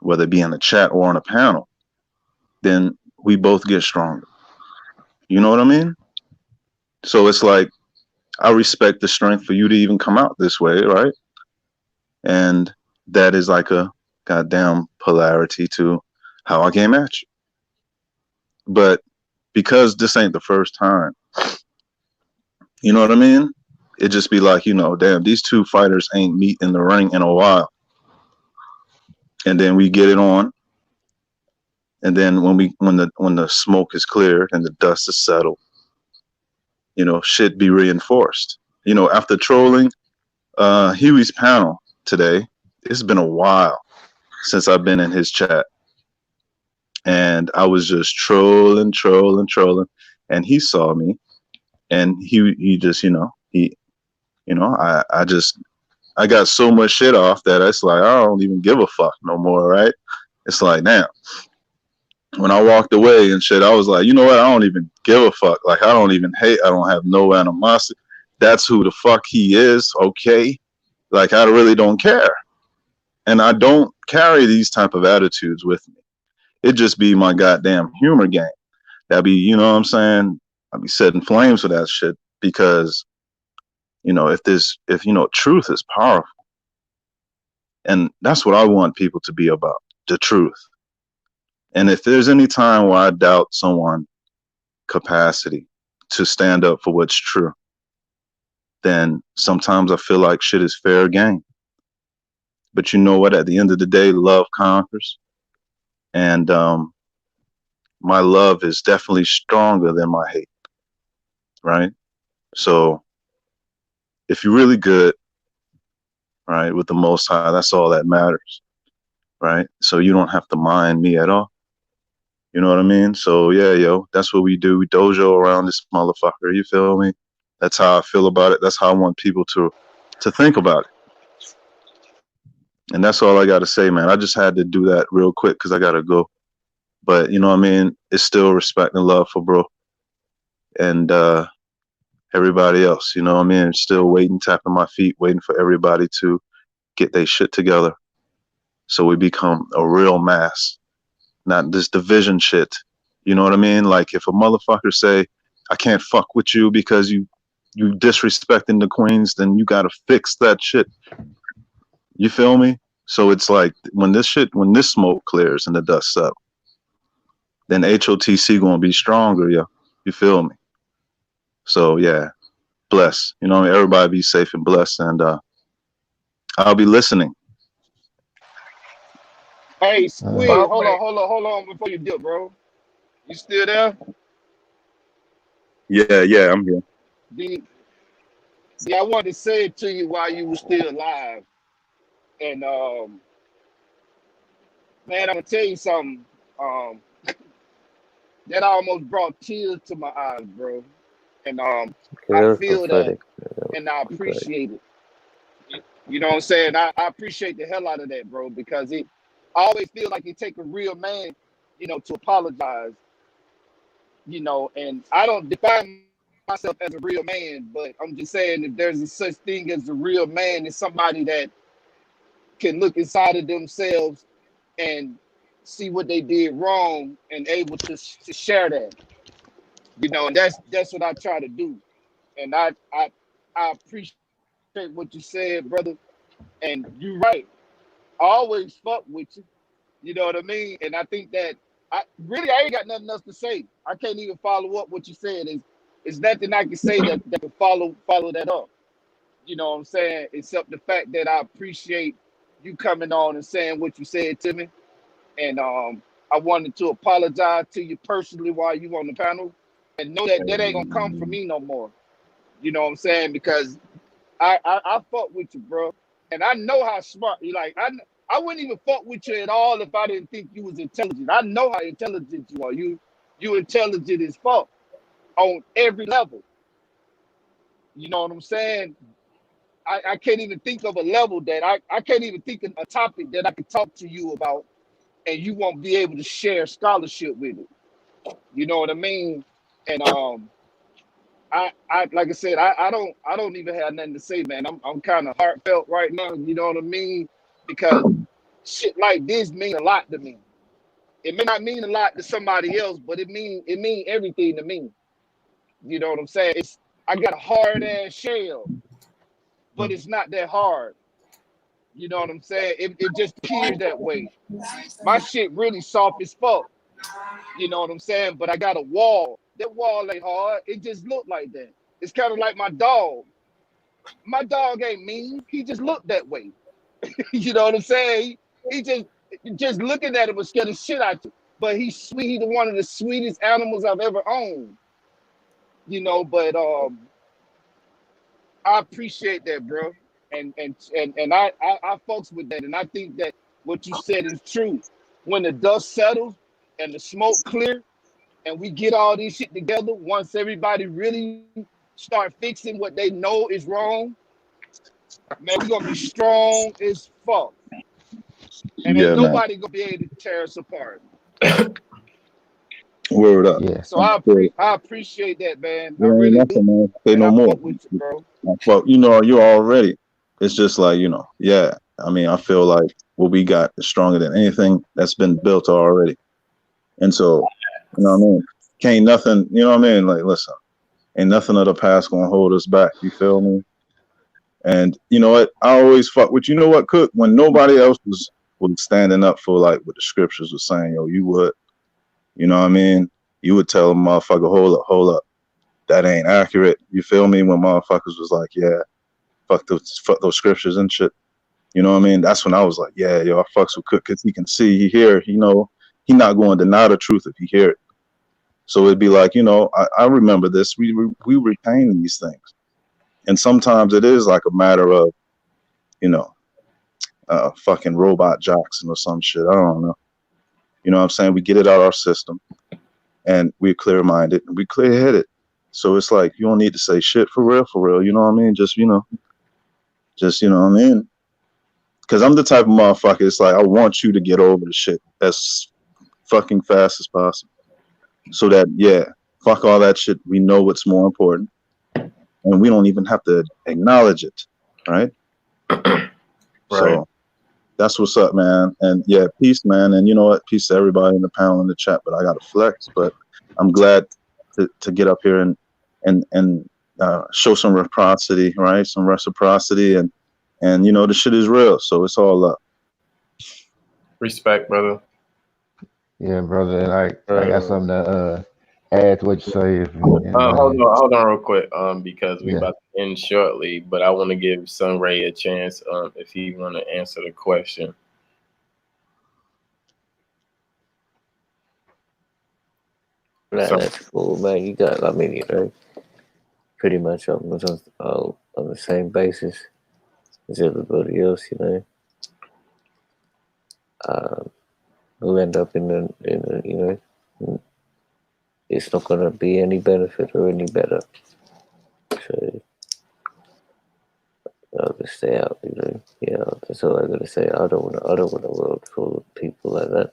whether it be in a chat or on a panel, then we both get stronger. You know what I mean? So it's like, I respect the strength for you to even come out this way, right? And that is like a goddamn polarity to how I came at you. But because this ain't the first time, you know what I mean? It just be like, you know, damn, these two fighters ain't meet in the ring in a while. And then we get it on. And then when the smoke is cleared and the dust is settled, you know, shit be reinforced. You know, after trolling Huey's panel today, it's been a while since I've been in his chat. And I was just trolling. And he saw me. And he just, you know, I got so much shit off that it's like, I don't even give a fuck no more, right? It's like, damn. When I walked away and shit, I was like, you know what? I don't even give a fuck. Like, I don't even hate. I don't have no animosity. That's who the fuck he is, okay? Like, I really don't care. And I don't carry these type of attitudes with me. It just be my goddamn humor game. That be, you know what I'm saying? I be setting flames for that shit because, you know, if you know, truth is powerful. And that's what I want people to be about, the truth. And if there's any time where I doubt someone's capacity to stand up for what's true, then sometimes I feel like shit is fair game. But you know what? At the end of the day, love conquers. And my love is definitely stronger than my hate, right? So if you're really good, right, with the Most High, that's all that matters, right? So you don't have to mind me at all. You know what I mean? So yeah, yo, that's what we do. We dojo around this motherfucker. You feel me? That's how I feel about it. That's how I want people to think about it. And that's all I got to say, man. I just had to do that real quick because I got to go. But you know what I mean? It's still respect and love for bro. And everybody else, you know what I mean? Still waiting, tapping my feet, waiting for everybody to get their shit together. So we become a real mass. Not this division shit. You know what I mean? Like if a motherfucker say, I can't fuck with you because you disrespecting the queens, then you gotta fix that shit. You feel me? So it's like when this smoke clears and the dust settles, then HOTC gonna be stronger, yeah. You feel me? So yeah, bless. You know what I mean? Everybody be safe and blessed, and I'll be listening. Hey, Squid, hold on before you dip, bro. You still there? Yeah, I'm here. I wanted to say it to you while you were still alive. And man, I'm gonna tell you something. That almost brought tears to my eyes, bro. And I Very feel that prophetic. and I appreciate it. You know what I'm saying? I appreciate the hell out of that, bro, because I always feel like it take a real man, to apologize, and I don't define myself as a real man, but I'm just saying if there's a such thing as a real man, it's somebody that can look inside of themselves and see what they did wrong and able to share that. And that's what I try to do. And I appreciate what you said, brother. And you're right. I always fuck with you. You know what I mean? And I think that I ain't got nothing else to say. I can't even follow up what you said. It's nothing I can say that can follow that up. You know what I'm saying? Except the fact that I appreciate you coming on and saying what you said to me. And I wanted to apologize to you personally while you on the panel. And know that ain't gonna come from me no more. You know what I'm saying? Because I fuck with you, bro. And I know how smart you like. I wouldn't even fuck with you at all if I didn't think you was intelligent. I know how intelligent you are. You intelligent as fuck on every level. You know what I'm saying? I can't even think of a level that I can't even think of a topic that I could talk to you about and you won't be able to share scholarship with it. You know what I mean? And I like I said, I don't even have nothing to say, man. I'm kind of heartfelt right now, you know what I mean? Because shit like this mean a lot to me. It may not mean a lot to somebody else, but it mean everything to me. You know what I'm saying? I got a hard ass shell, but it's not that hard. You know what I'm saying? It just appears that way. My shit really soft as fuck. You know what I'm saying? But I got a wall. That wall ain't hard. It just looked like that. It's kind of like my dog. My dog ain't mean. He just looked that way. You know what I'm saying? He just looking at him was scared the shit out you. But he's sweet. He's one of the sweetest animals I've ever owned. But I appreciate that, bro. And I fucks with that. And I think that what you said is true. When the dust settles and the smoke clear and we get all this shit together, once everybody really start fixing what they know is wrong, man, we're gonna be strong as fuck. And ain't nobody gonna be able to tear us apart. Word up. Yeah. So I appreciate that, man. I Yeah, really nothing, do. man. Say And no I more. fuck with you, bro. Well, you already. It's just like, yeah. I mean, I feel like what we got is stronger than anything that's been built already. And so, you know what I mean? Can't nothing, you know what I mean? Like, listen, ain't nothing of the past gonna hold us back. You feel me? And you know what? I always fuck with, you know what, Cook? When nobody else was standing up for like what the scriptures were saying, you would. You know what I mean? You would tell a motherfucker, hold up. That ain't accurate. You feel me? When motherfuckers was like, yeah, fuck those scriptures and shit. You know what I mean? That's when I was like, yeah, I fucks with Cook because he can see, he hear, he not going to deny the truth if he hear it. So it'd be like, I remember this. We retain these things. And sometimes it is like a matter of, fucking robot Jackson or some shit. I don't know. You know what I'm saying? We get it out of our system and we're clear-minded and we clear-headed. So it's like, you don't need to say shit for real. You know what I mean? Just, you know what I mean? Because I'm the type of motherfucker, it's like, I want you to get over the shit as fucking fast as possible. So that, yeah, fuck all that shit. We know what's more important. And we don't even have to acknowledge it, right? Right. So that's what's up, man. And yeah, peace, man. And you know what? Peace to everybody in the panel in the chat. But I got to flex. But I'm glad to get up here and show some reciprocity, right? Some reciprocity. And the shit is real. So it's all up. Respect, brother. Yeah, brother. And I got something to add to what you say. Hold on real quick, because we about to end shortly, but I want to give Sunray a chance, if he want to answer the question. So that's cool, man. You got, I mean, you know, pretty much on the same basis as everybody else, you know. Who end up in a, you know, it's not gonna be any benefit or any better. So I'll just stay out, you know. Yeah, that's all I gotta say. I don't want a world full of people like that.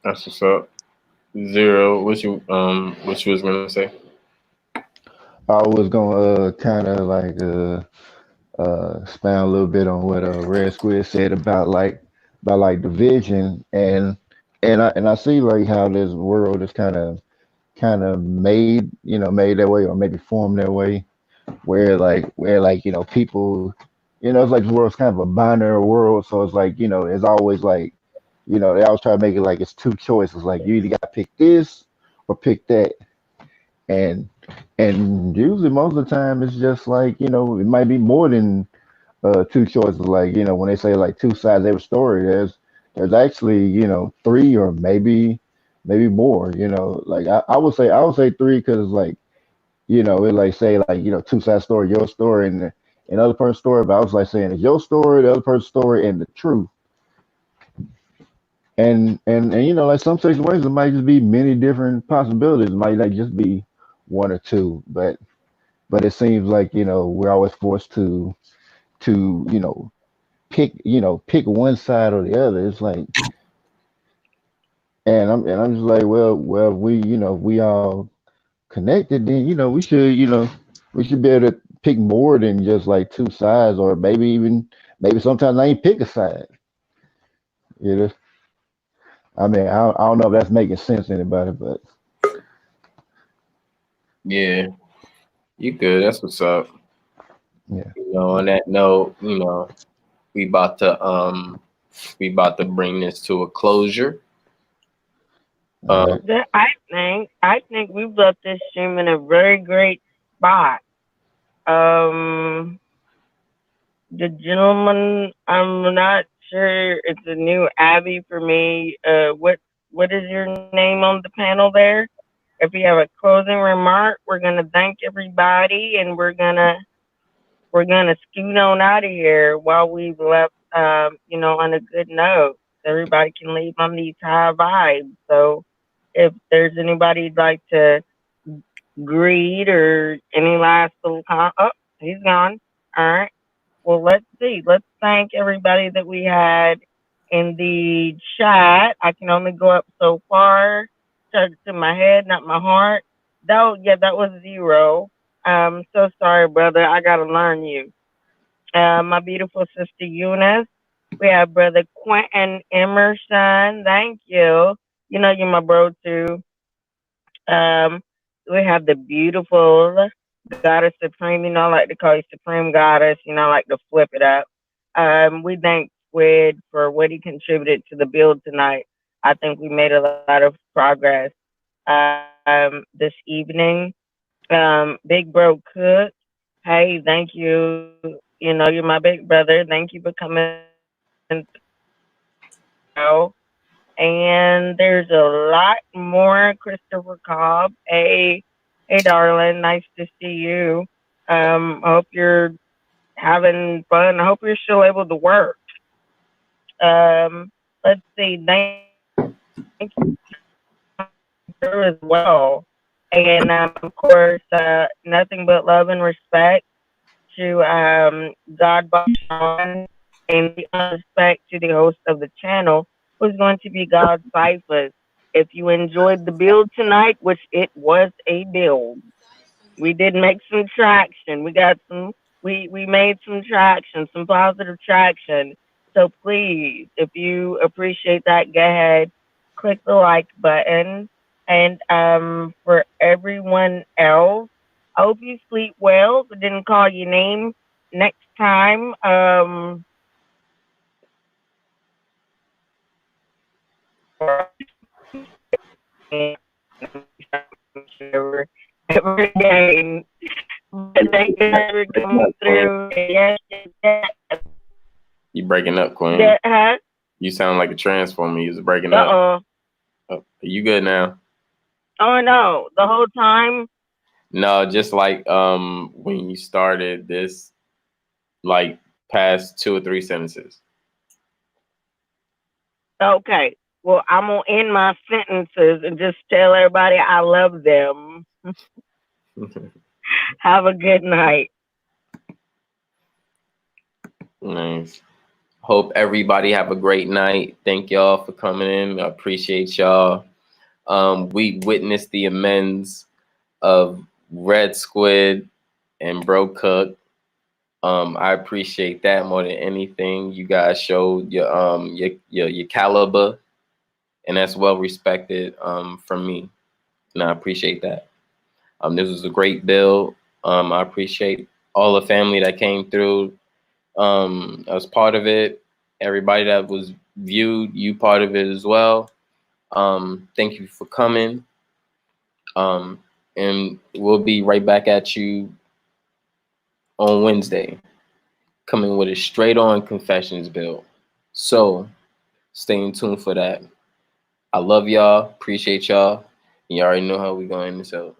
that's what's up. Zero, what you was gonna say? I was gonna kind of like expound a little bit on what Red Squid said about like division and I see like how this world is kind of made, you know, made that way or maybe formed that way where you know people, you know, it's like the world's kind of a binary world, so it's like, you know, it's always like, you know, they always try to make it like it's two choices, like you either got to pick this or pick that, and usually most of the time it's just like, you know, it might be more than two choices, like, you know, when they say like two sides of every story, there's actually, you know, three or maybe more, you know, like I would say three because it's like, you know, it like say like, you know, two side story, your story and the other person's story, but I was like saying it's your story, the other person's story, and the truth. And you know, like some situations it might just be many different possibilities. It might like just be one or two, but it seems like, you know, we're always forced to pick one side or the other. It's like, and I'm just like, well, we, you know, we all connected, then, you know, we should be able to pick more than just like two sides, or maybe sometimes I ain't pick a side. You know, I mean, I don't know if that's making sense to anybody, but Yeah, you good. That's what's up. yeah. You know, on that note, you know, we about to bring this to a closure. All right. I think we've left this stream in a very great spot. The gentleman, I'm not sure. It's a new Abby for me. What is your name on the panel there? If you have a closing remark, we're gonna thank everybody, and we're gonna scoot on out of here while we've left, you know, on a good note. Everybody can leave on these high vibes. So if there's anybody who'd like to greet or any last little oh, he's gone. All right. Well, let's see. Let's thank everybody that we had in the chat. I can only go up so far. To my head, not my heart. That was Zero. So sorry, brother. I gotta learn you. My beautiful sister Eunice. We have brother Quentin Emerson. Thank you. You know you're my bro too. We have the beautiful Goddess Supreme. You know, I like to call you Supreme Goddess. You know, I like to flip it up. We thank Squid for what he contributed to the build tonight. I think we made a lot of progress this evening. Big Bro Cook, hey, thank you. You know, you're my big brother. Thank you for coming. And there's a lot more. Christopher Cobb, hey, darling, nice to see you. I hope you're having fun. I hope you're still able to work. Let's see. Thank you as well. And of course, nothing but love and respect to God Sean, and respect to the host of the channel, who's going to be God Cyphers. If you enjoyed the build tonight, which it was a build, we did make some traction. We made some traction, some positive traction. So please, if you appreciate that, go ahead, click the like button. And for everyone else, I hope you sleep well. I didn't call your name. Next time, every day. Thank you for coming through. Yes. You breaking up, Queen. Yeah, huh? You sound like a transformer. You was breaking up. Oh, you good now? Oh no, the whole time. No, just like when you started this, like past 2 or 3 sentences. Okay. Well, I'm gonna end my sentences and just tell everybody I love them. Have a good night. Nice. Hope everybody have a great night. Thank y'all for coming in. I appreciate y'all. We witnessed the amends of Red Squid and Bro Cook. I appreciate that more than anything. You guys showed your caliber, and that's well respected from me, and I appreciate that. This was a great build. I appreciate all the family that came through. I was part of it. Everybody that was viewed, you part of it as well. Thank you for coming. And we'll be right back at you on Wednesday, coming with a straight on confessions build. So stay in tune for that. I love y'all. Appreciate y'all. You already know how we going to end this out.